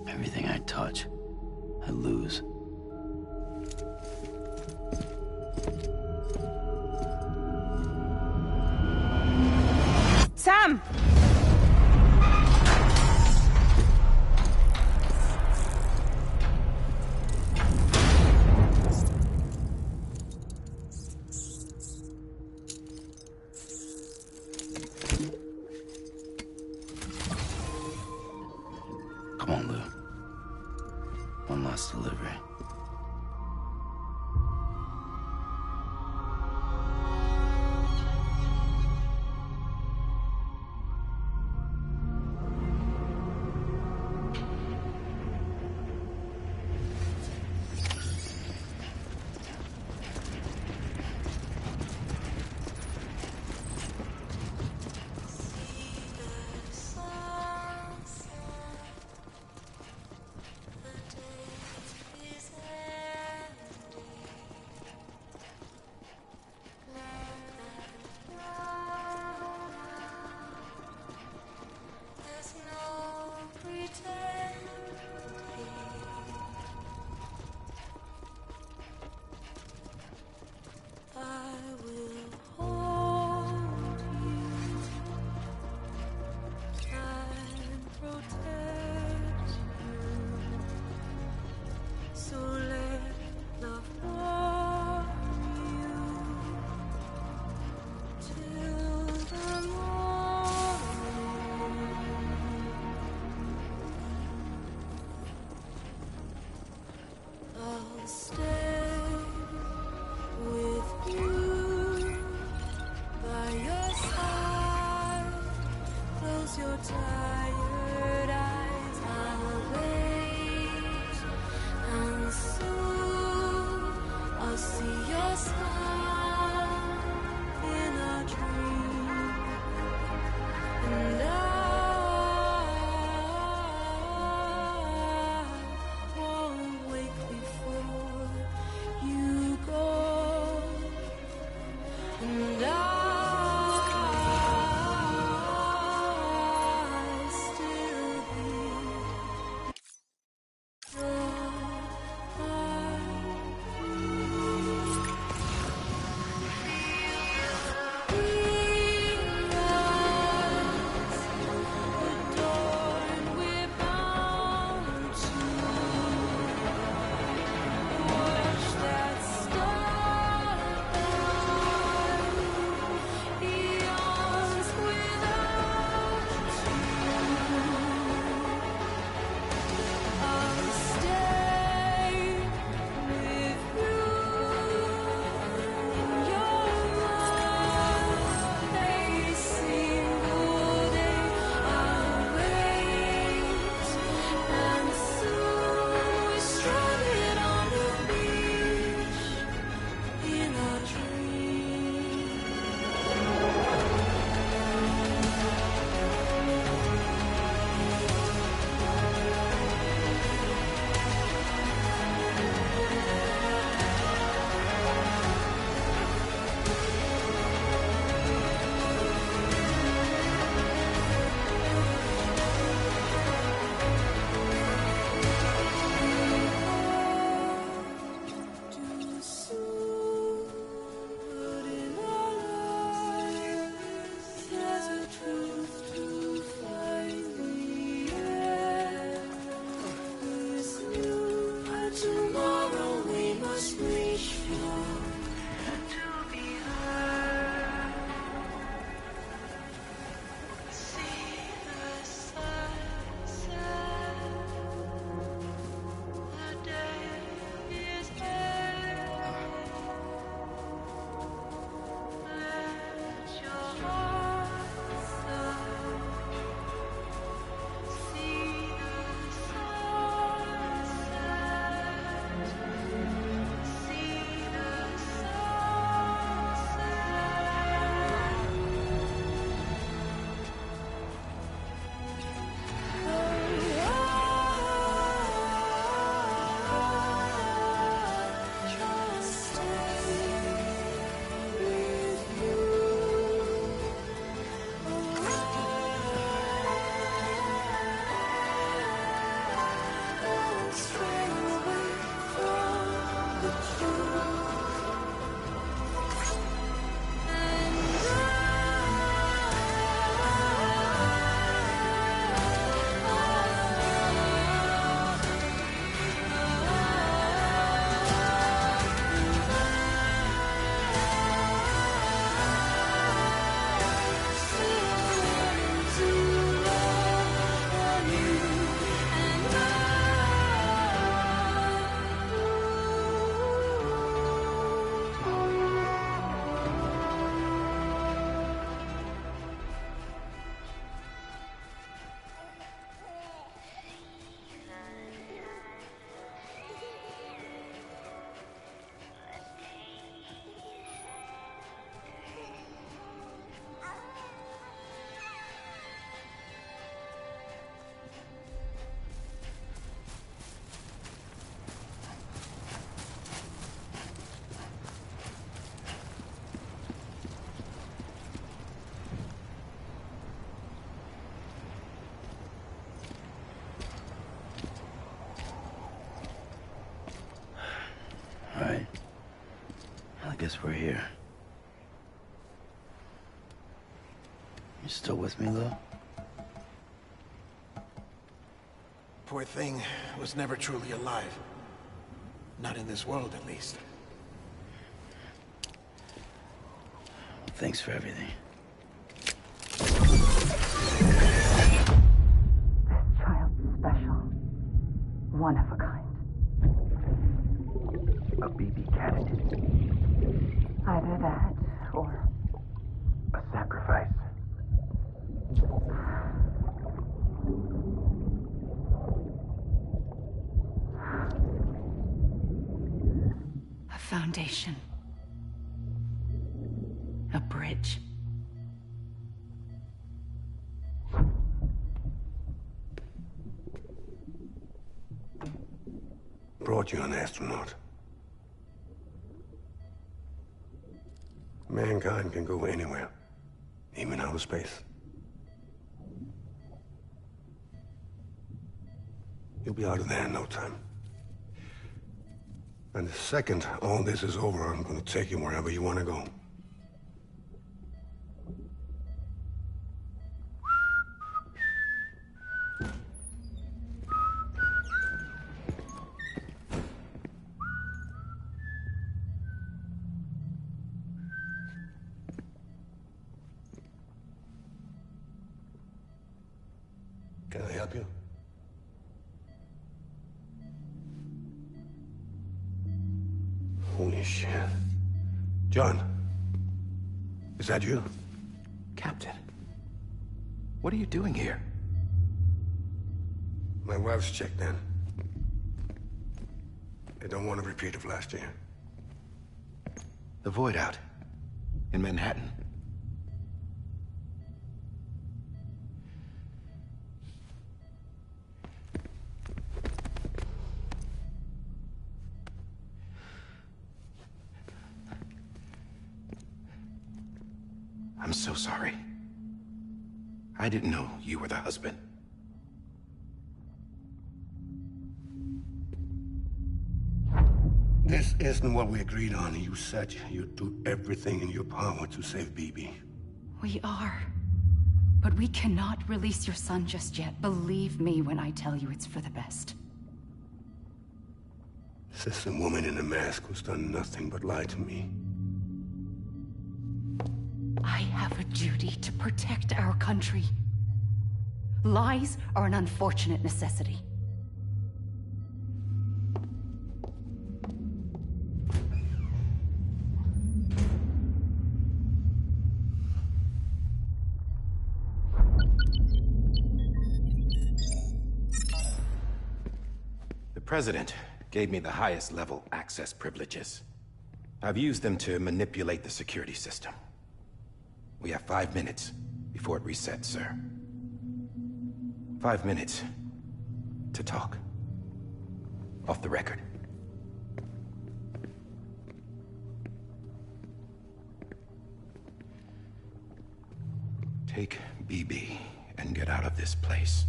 Everything I touch, I lose. Sam! Come on, Lou. One last delivery. guess we're here. You still with me, though? Poor thing was never truly alive. Not in this world, at least. Thanks for everything. Child's special. One of a kind. A BB candidate. Either that, or... a sacrifice. A foundation. A bridge. Brought you an astronaut. Mankind can go anywhere, even outer space. You'll be out of there in no time. And the second all this is over, I'm gonna take you wherever you want to go. Can I help you? Holy shit. John, is that you? Captain, what are you doing here? My wife's checked in. They don't want a repeat of last year. The Void out. In Manhattan. I'm so sorry. I didn't know you were the husband. This isn't what we agreed on. You said you'd do everything in your power to save BB. We are. But we cannot release your son just yet. Believe me when I tell you it's for the best. This is a woman in a mask who's done nothing but lie to me. I have a duty to protect our country. Lies are an unfortunate necessity. The President gave me the highest level access privileges. I've used them to manipulate the security system. We have 5 minutes before it resets, sir. 5 minutes to talk. Off the record. Take BB and get out of this place.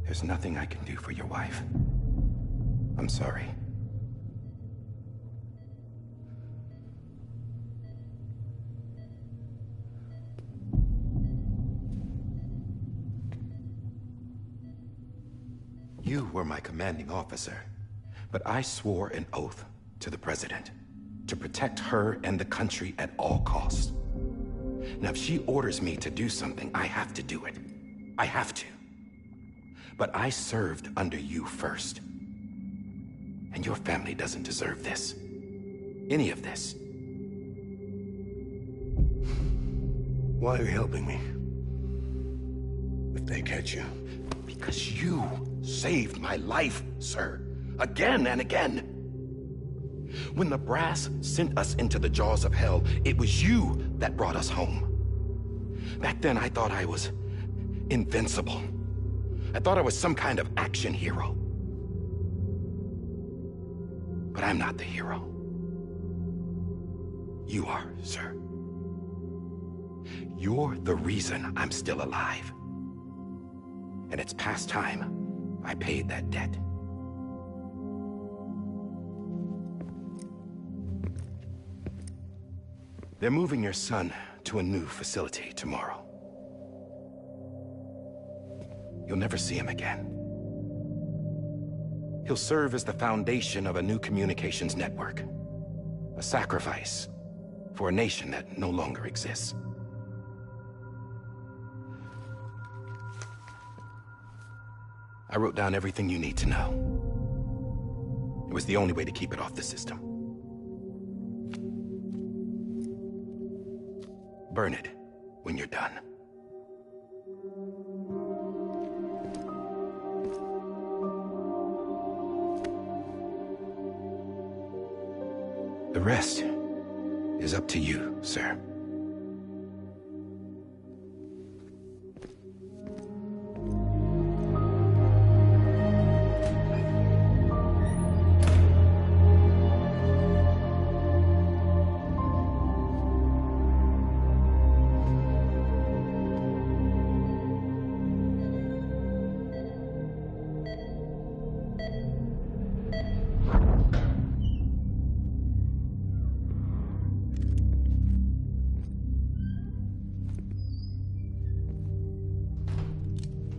There's nothing I can do for your wife. I'm sorry. You were my commanding officer, but I swore an oath to the President to protect her and the country at all costs. Now, if she orders me to do something, I have to do it. I have to. But I served under you first. And your family doesn't deserve this. Any of this. Why are you helping me? If they catch you. Because you saved my life, sir. Again and again. When the brass sent us into the jaws of hell, it was you that brought us home. Back then, I thought I was invincible. I thought I was some kind of action hero. But I'm not the hero. You are, sir. You're the reason I'm still alive. And it's past time I paid that debt. They're moving your son to a new facility tomorrow. You'll never see him again. He'll serve as the foundation of a new communications network. A sacrifice for a nation that no longer exists. I wrote down everything you need to know. It was the only way to keep it off the system. Burn it when you're done. The rest is up to you, sir.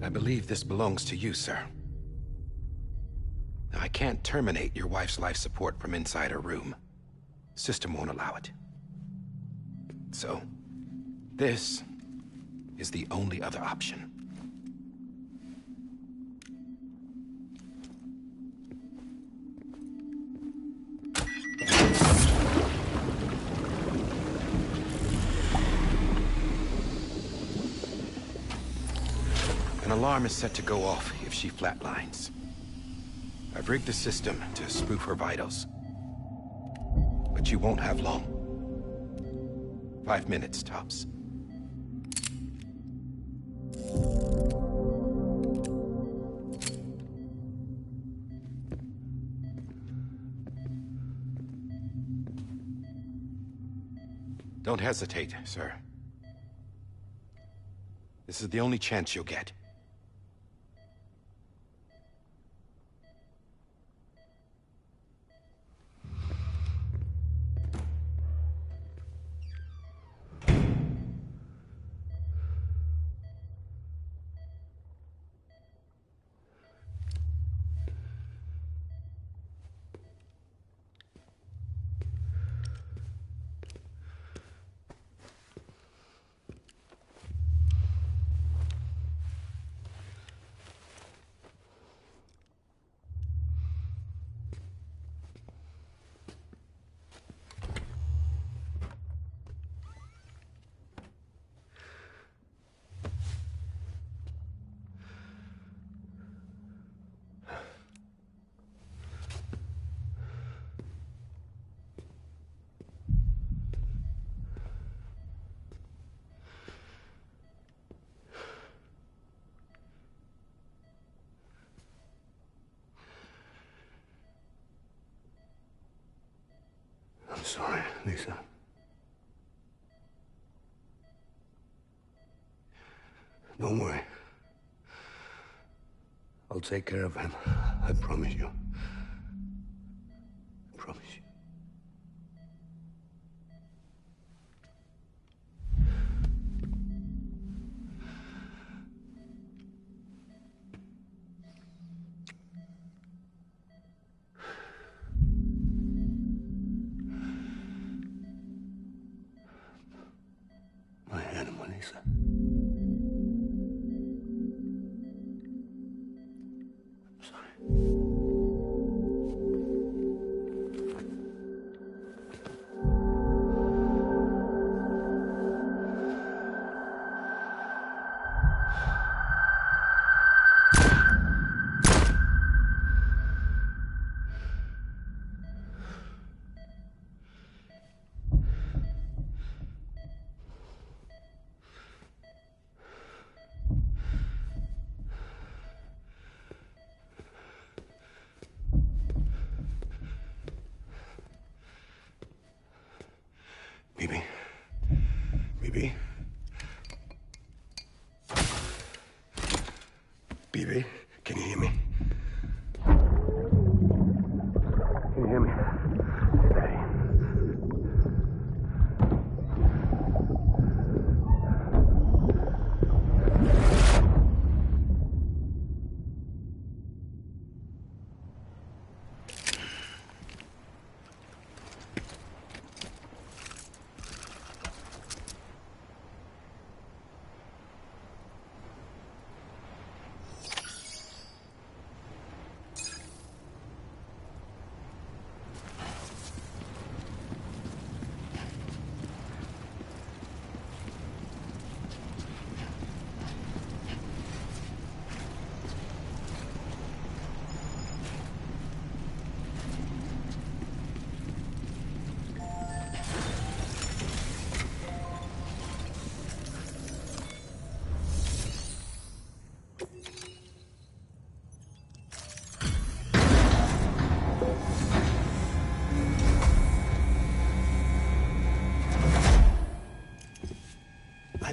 I believe this belongs to you, sir. Now, I can't terminate your wife's life support from inside her room. System won't allow it. So, this is the only other option. An alarm is set to go off if she flatlines. I've rigged the system to spoof her vitals. But you won't have long. 5 minutes, tops. Don't hesitate, sir. This is the only chance you'll get. I'm sorry, Lisa. Don't worry. I'll take care of him. I promise you. I promise you. My animal, Lisa. I'm sorry.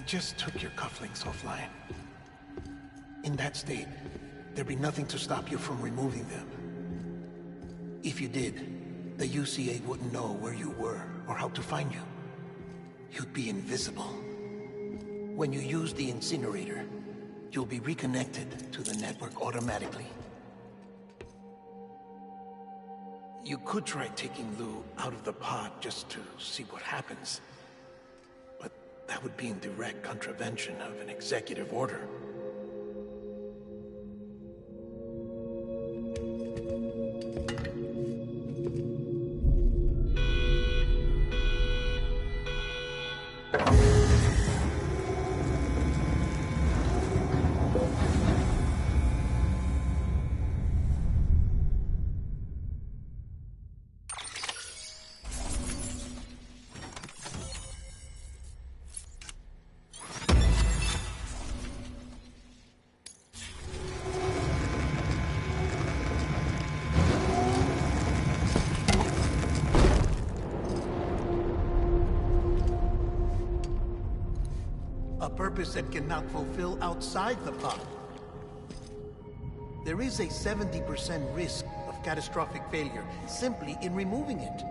just took your cufflinks offline. In that state, there'd be nothing to stop you from removing them. If you did, the UCA wouldn't know where you were or how to find you. You'd be invisible. When you use the incinerator, you'll be reconnected to the network automatically. You could try taking Lou out of the pod just to see what happens. But that would be in direct contravention of an executive order. A purpose that cannot fulfill outside the pod. There is a 70% risk of catastrophic failure simply in removing it.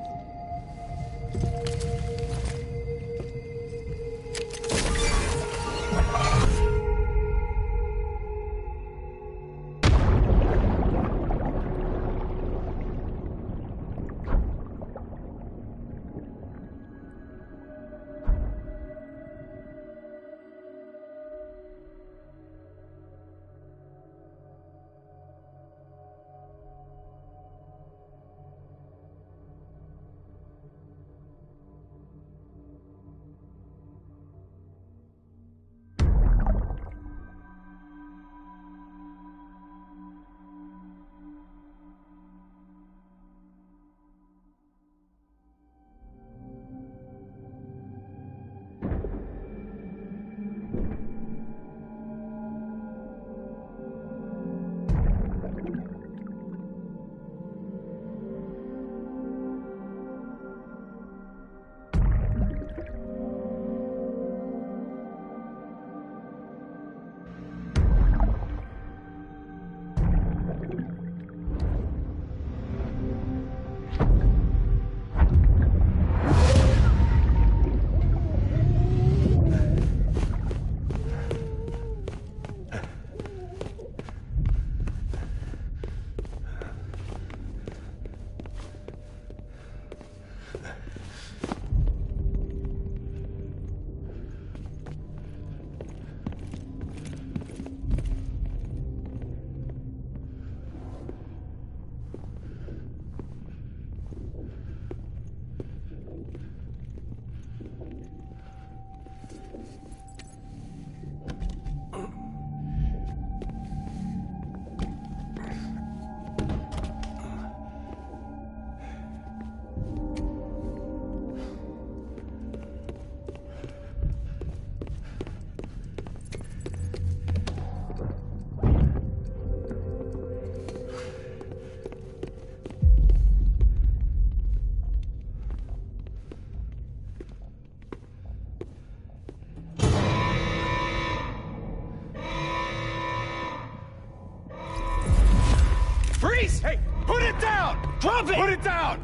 Hey, put it down! Drop it! Put it down!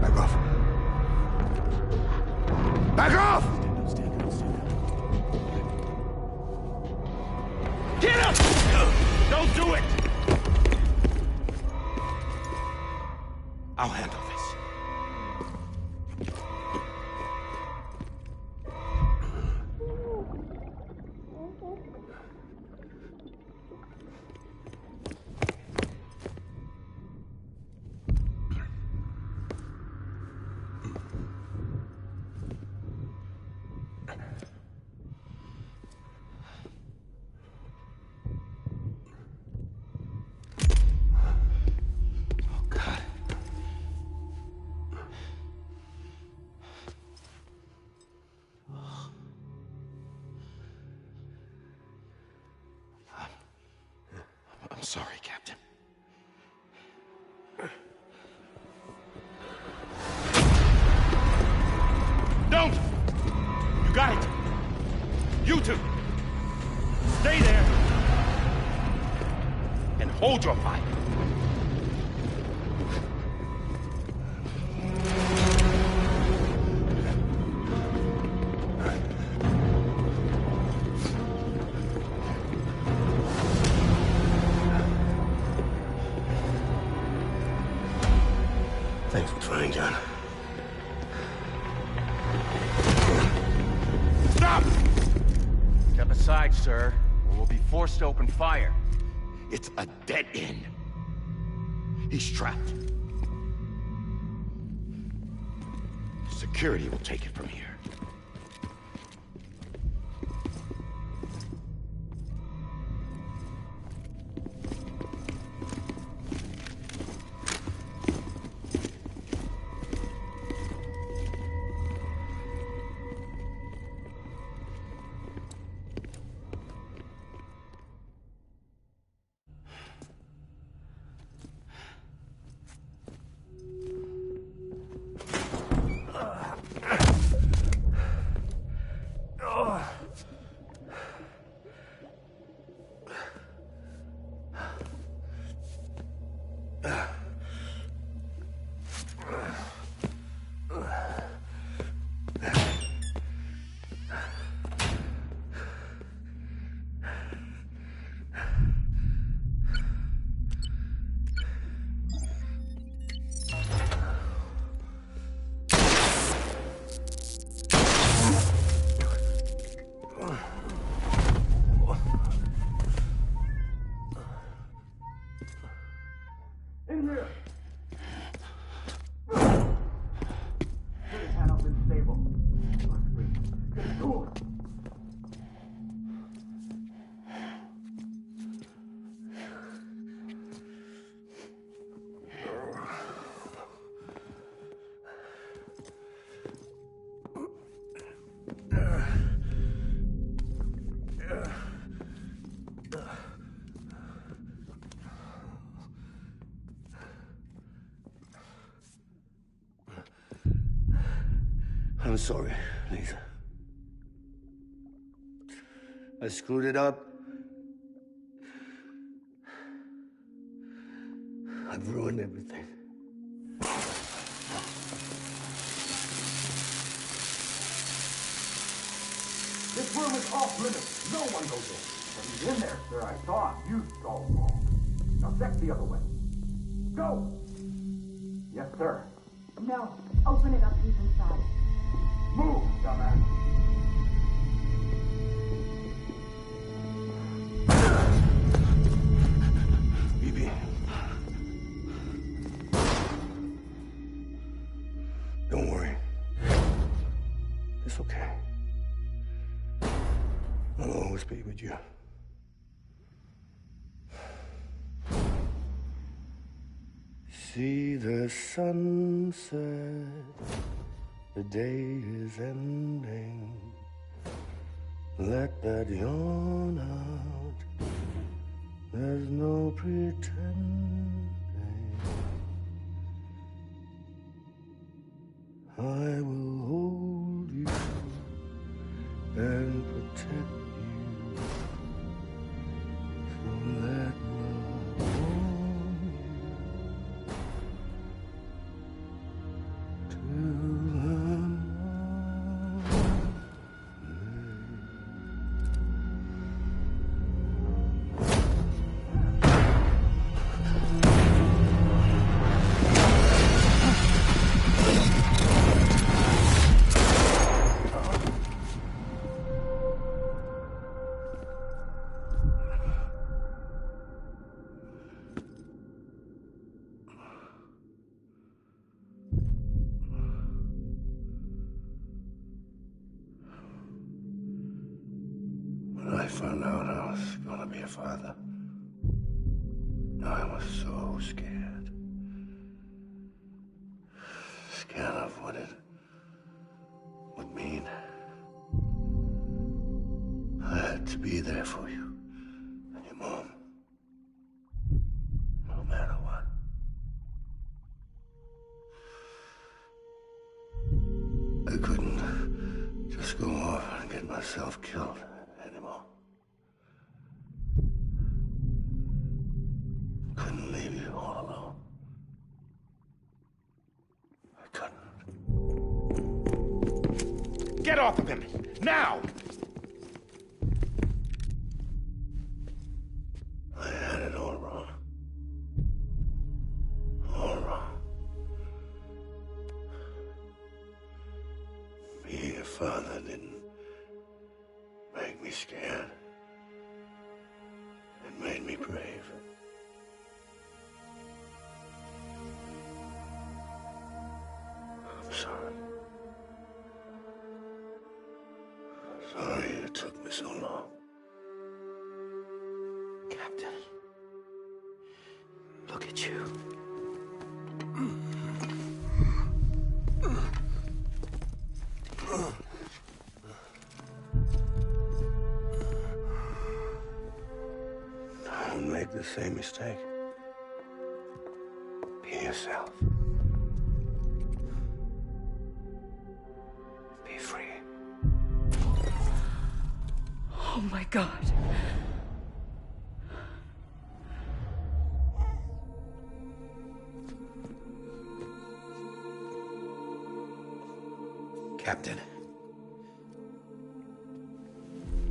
Back off. Back off! Get up! Don't do it! I'll handle this. I'm sorry, Captain. Don't! hold your fire. Thanks for trying, John. Stop! Step aside, sir, or we'll be forced to open fire. It's a dead end. He's trapped. Security will take it from here. I'm sorry, Lisa. I screwed it up. I've ruined everything. This room is off limits. No one goes in. But he's in there, sir. I saw him. You saw him all. Now check the other way. Go! Yes, sir. No. Open it up. He's inside. Move, dumbass. Bibi. Don't worry. It's okay. I'll always be with you. See the sunset. The day is ending. Let that yawn out. There's no pretending. I will hold you and protect you. So let love warm you till When I found out I was gonna be a father, I was so scared. Scared of what it would mean. I had to be there for you and your mom, no matter what. I couldn't just go off and get myself killed anymore. you all alone. I couldn't. Get off of him! Now! I had it all wrong. All wrong. Being a father didn't make me scared. It made me brave. I'm sorry. Sorry it took me so long. Captain, look at you. Don't make the same mistake. Be yourself. Be free. Oh my God. Captain,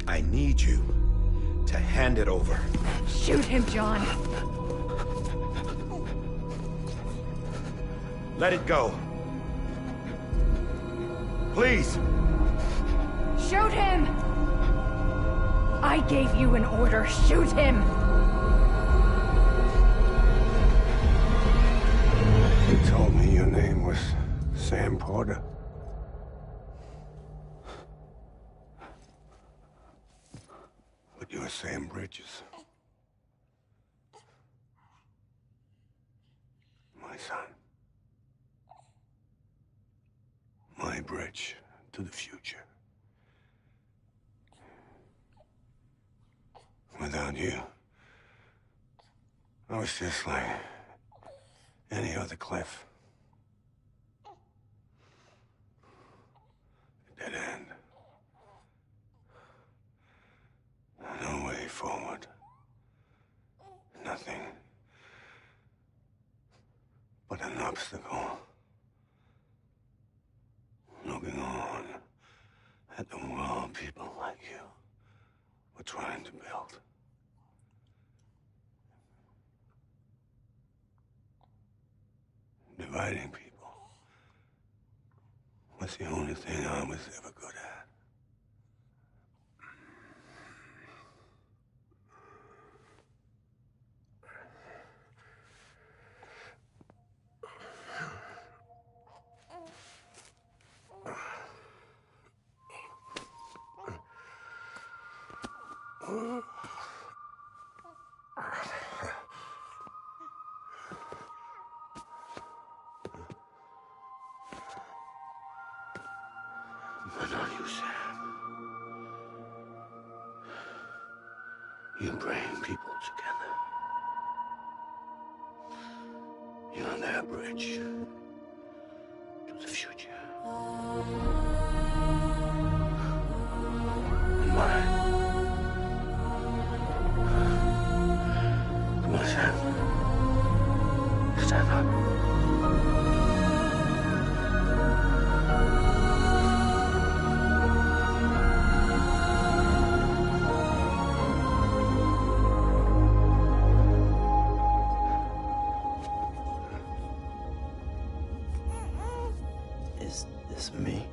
I need you to hand it over. Shoot him, John. Let it go. Please. Shoot him! I gave you an order. Shoot him! You told me your name was Sam Porter. But you're Sam Bridges. My son. My bridge to the future. Without you, I was just like any other Cliff. A dead end. No way forward. Nothing but an obstacle. Looking on at the world people like you were trying to build. Dividing people was the only thing I was ever good at. But not you, Sam. You bring people together. You're their bridge to the future. And mine. Come on, Sam. Stand up. Is this me?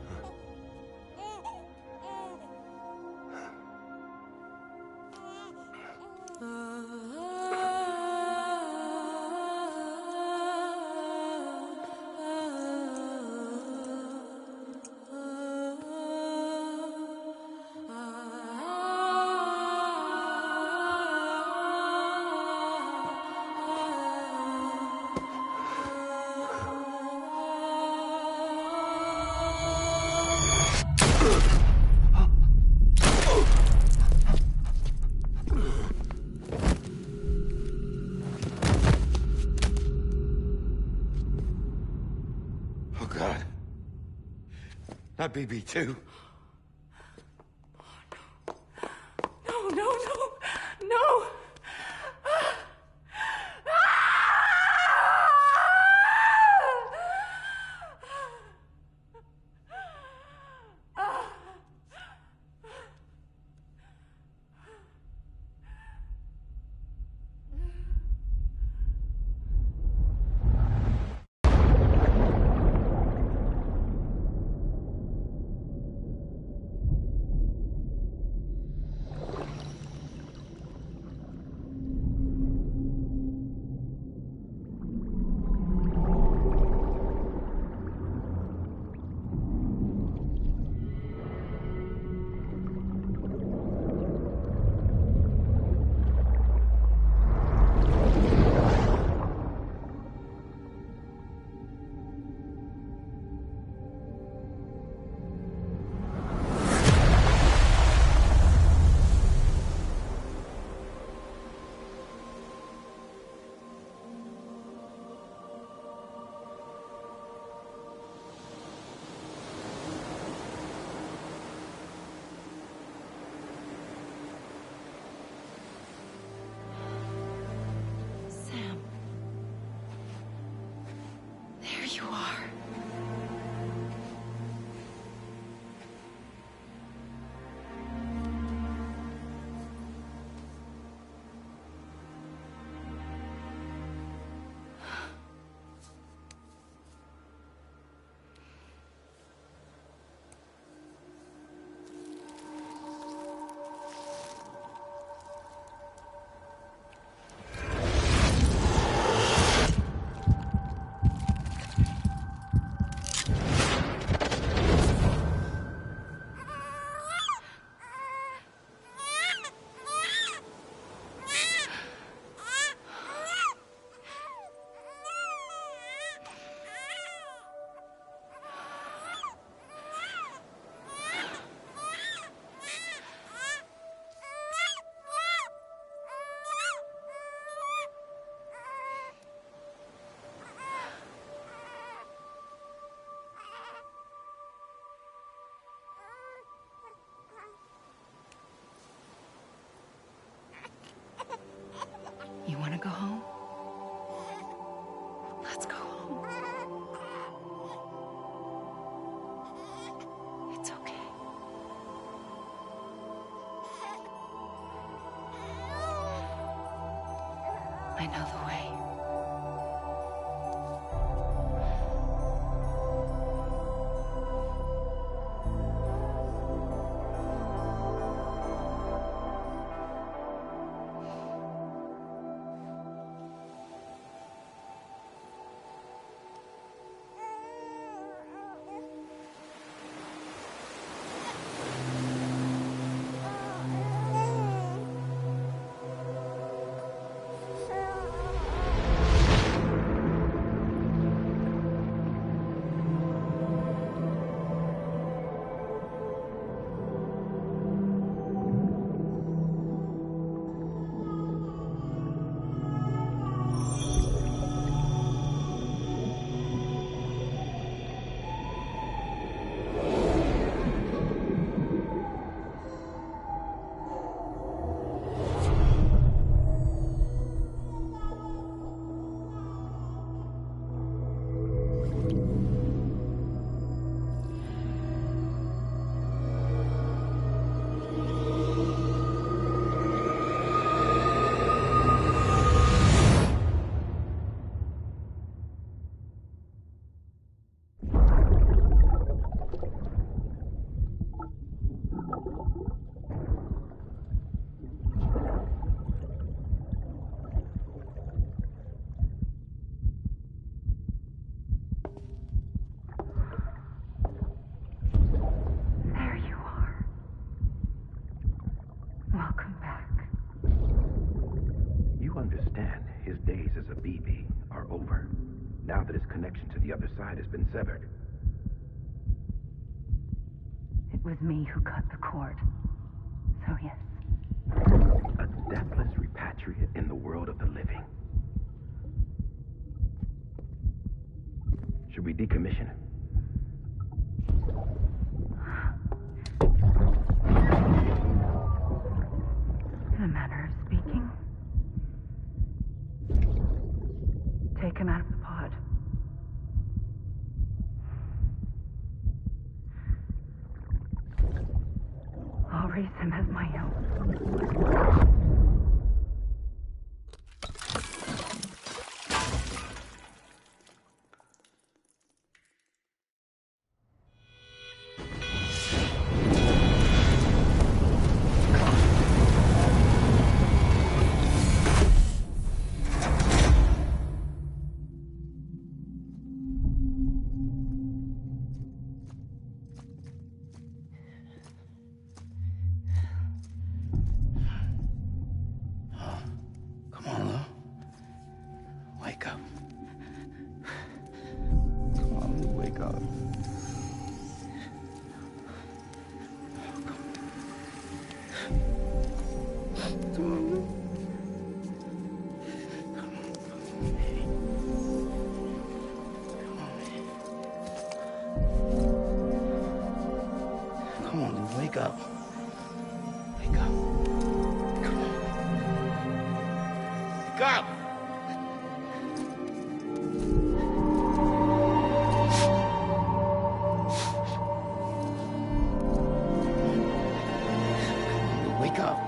Oh, God. Not BB2. No, no, no, no! go home? Let's go home. It's okay. I know the way. Now that his connection to the other side has been severed. It was me who cut the cord. So yes. A deathless repatriate in the world of the living. Should we decommission him? In a manner of speaking. Take him out of the pod. I'll raise him as my own. Wake up. Wake up. Come on. Wake up! Wake up.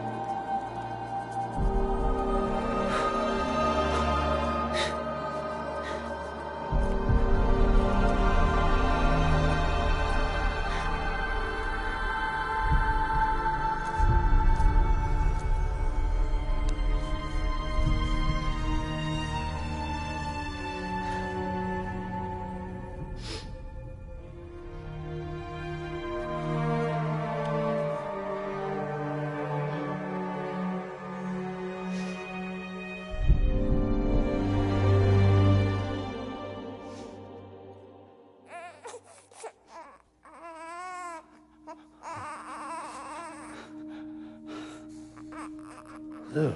Ew.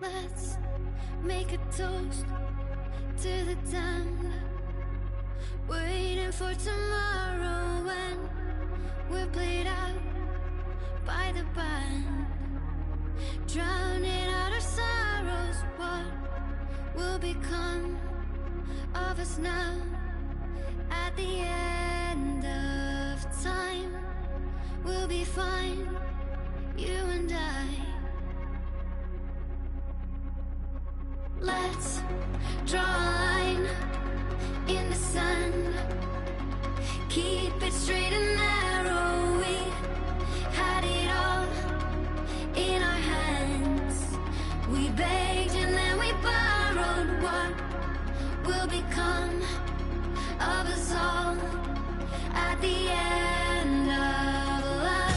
Let's make a toast to the damned, waiting for tomorrow when we're played out by the band, drowning out our sorrows. What will become of us now at the end of time? We'll be fine, you and I. Let's draw a line in the sand, keep it straight and narrow. We had it all in our hands. We begged and then we borrowed. What will become of us all at the end of love?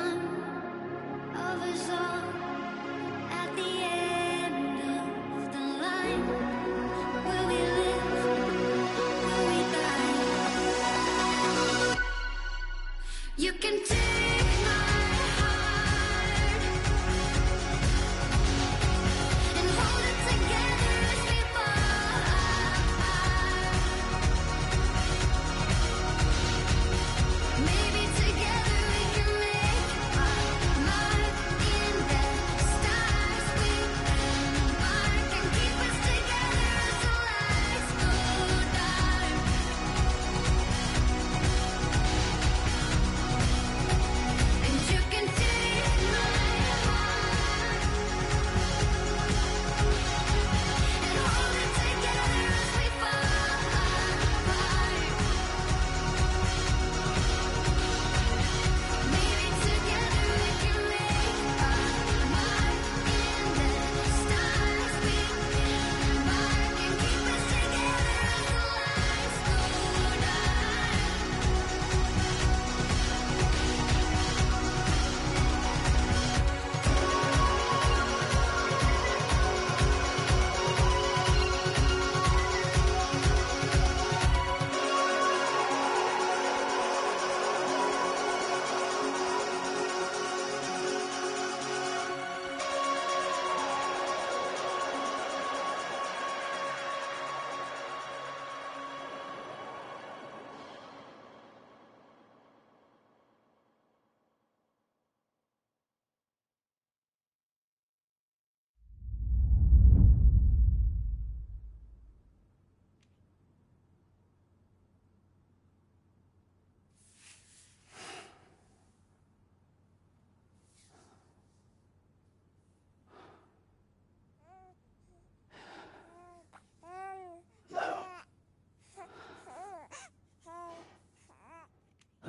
one of us all at the end of the line. Will we live? Will we die? You can take my heart and hold it together as we fall. Maybe together we can make our mark in the stars. We embark and keep us together as the lights go dark. And you can take my heart and hold it together as we fall apart. Maybe together we can make our mark in the stars. We embark and keep us together as the lights go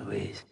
Louise.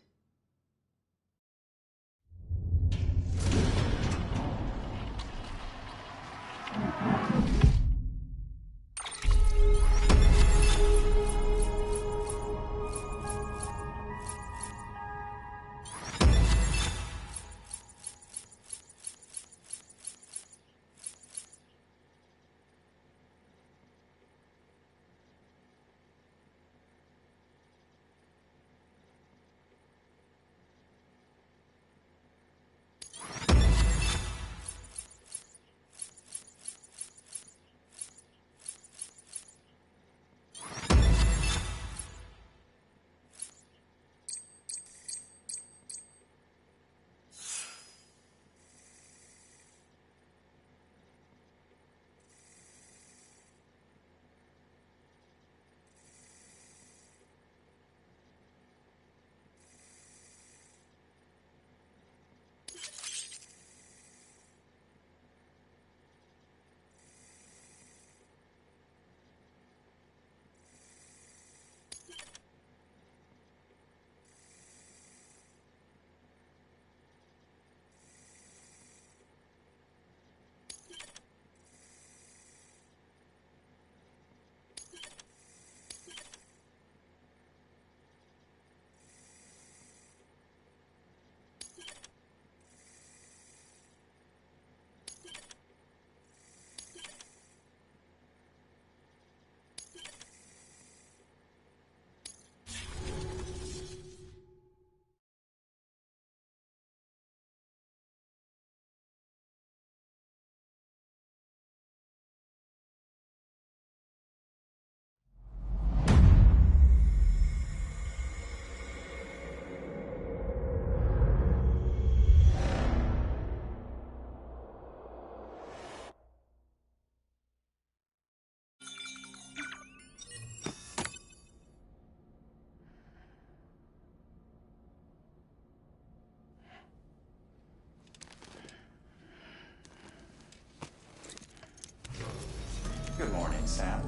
Good morning, Sam.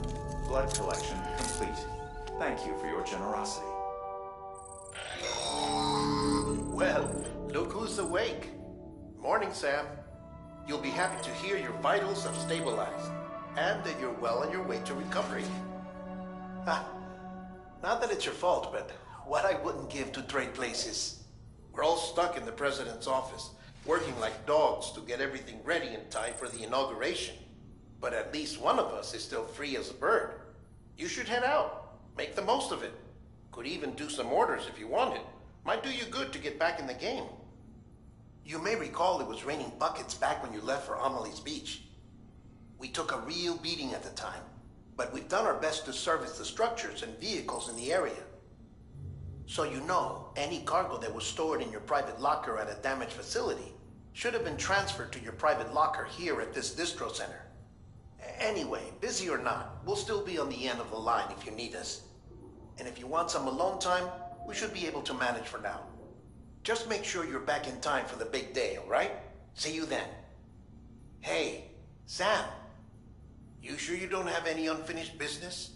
Blood collection complete. Thank you for your generosity. Well, look who's awake. Morning, Sam. You'll be happy to hear your vitals have stabilized, and that you're well on your way to recovery. Not that it's your fault, but what I wouldn't give to trade places. We're all stuck in the president's office, working like dogs to get everything ready in time for the inauguration. But at least one of us is still free as a bird. You should head out. Make the most of it. Could even do some orders if you wanted. Might do you good to get back in the game. You may recall it was raining buckets back when you left for Amelie's Beach. We took a real beating at the time, but we've done our best to service the structures and vehicles in the area. So you know, any cargo that was stored in your private locker at a damaged facility should have been transferred to your private locker here at this distro center. Anyway, busy or not, we'll still be on the end of the line if you need us. And if you want some alone time, we should be able to manage for now. Just make sure you're back in time for the big day, all right? See you then. Hey, Sam. You sure you don't have any unfinished business?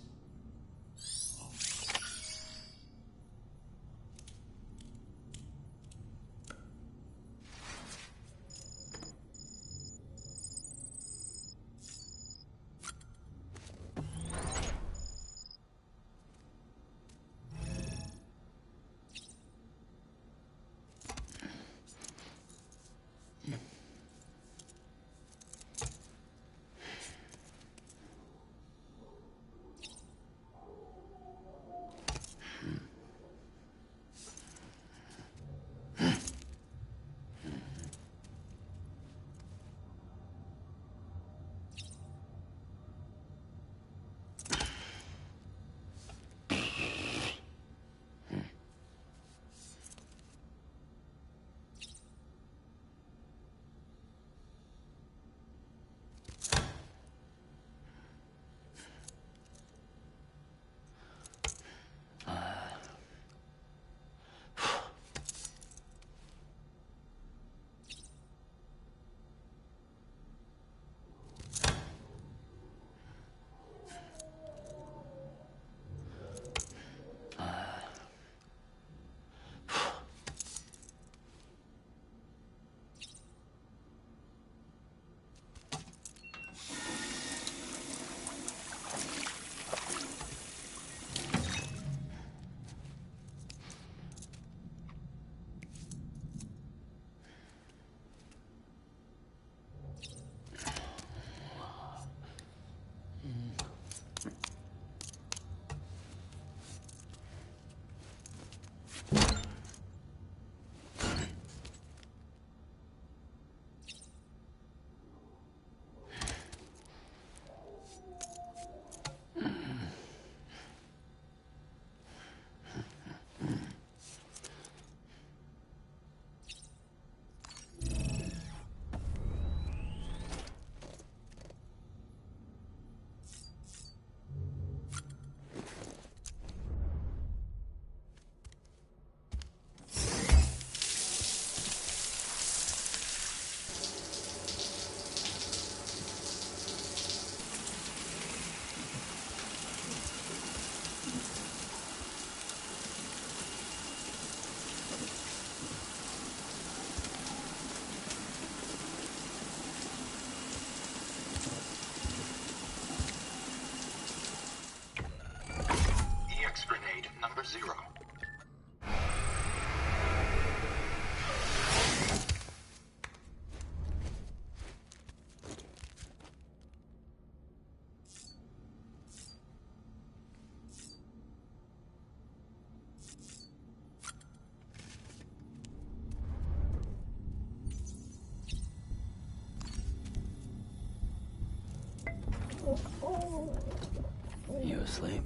Number 0. You asleep?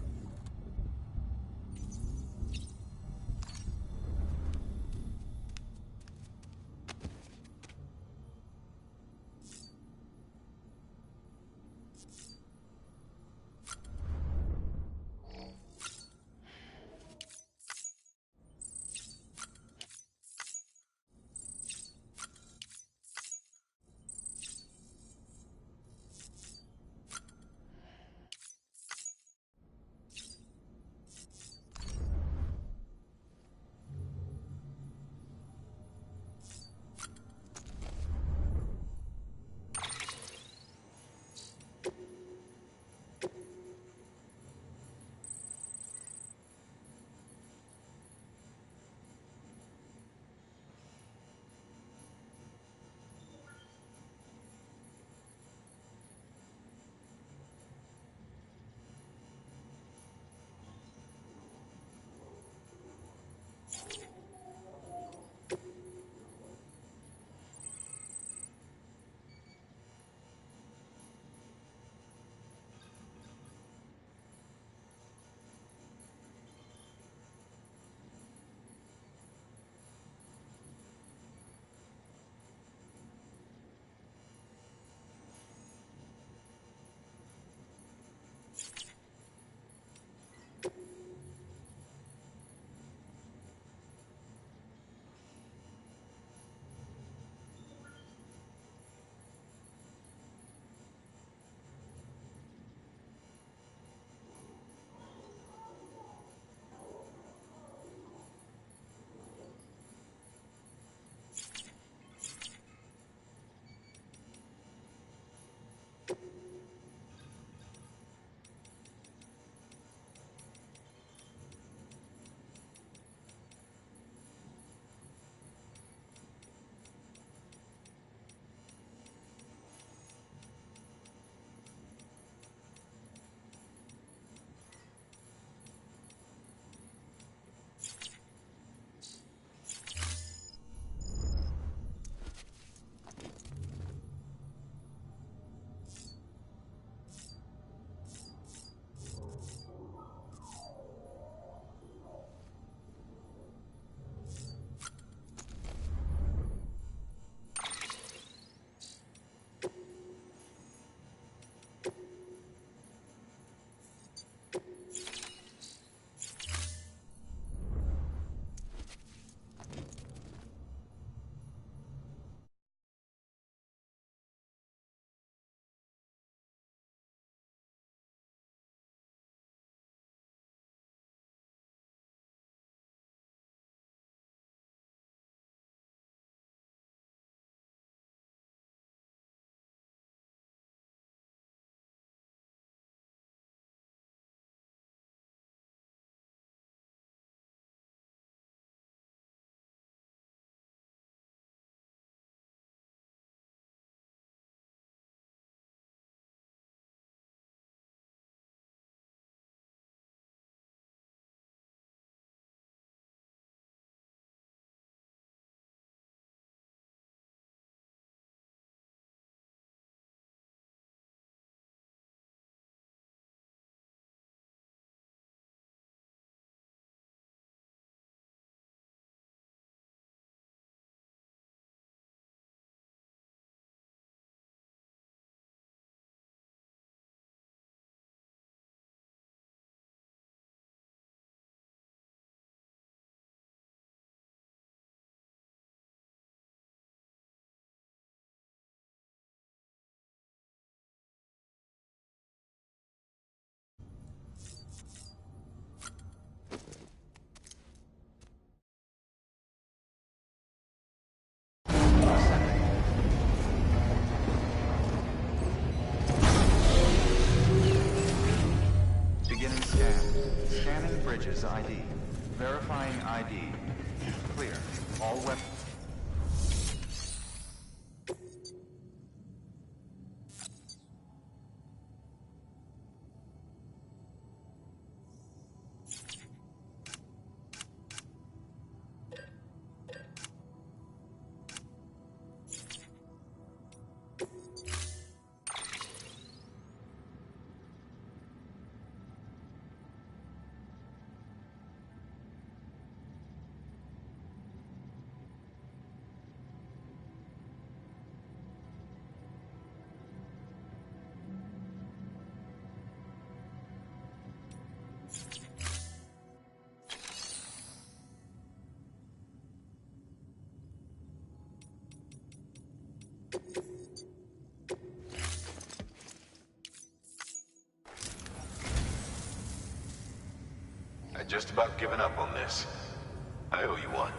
his ID. Verifying ID. Clear. All weapons. I'd just about given up on this. I owe you one.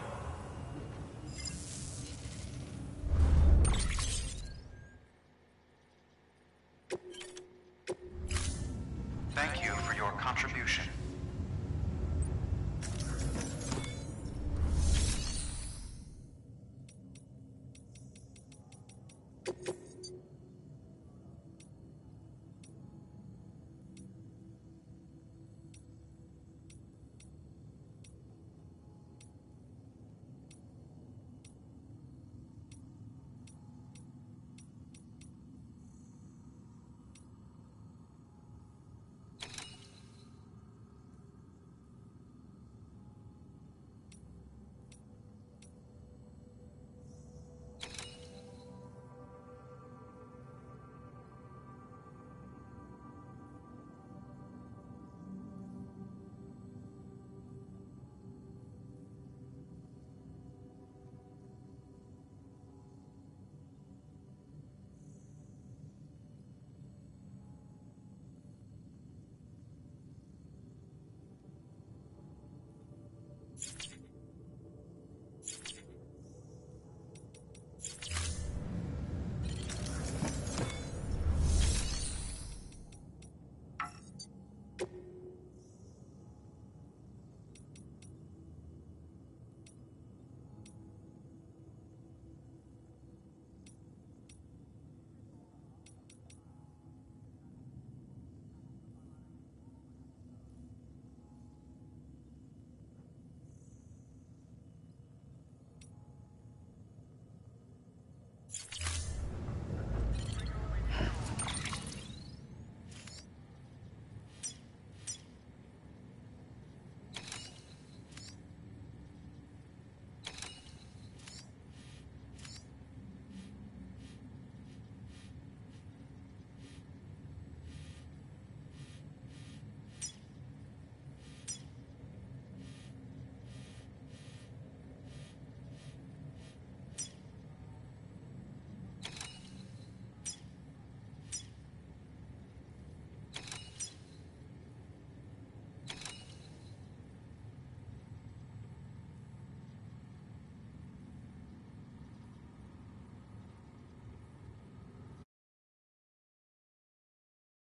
Thank you for your contribution.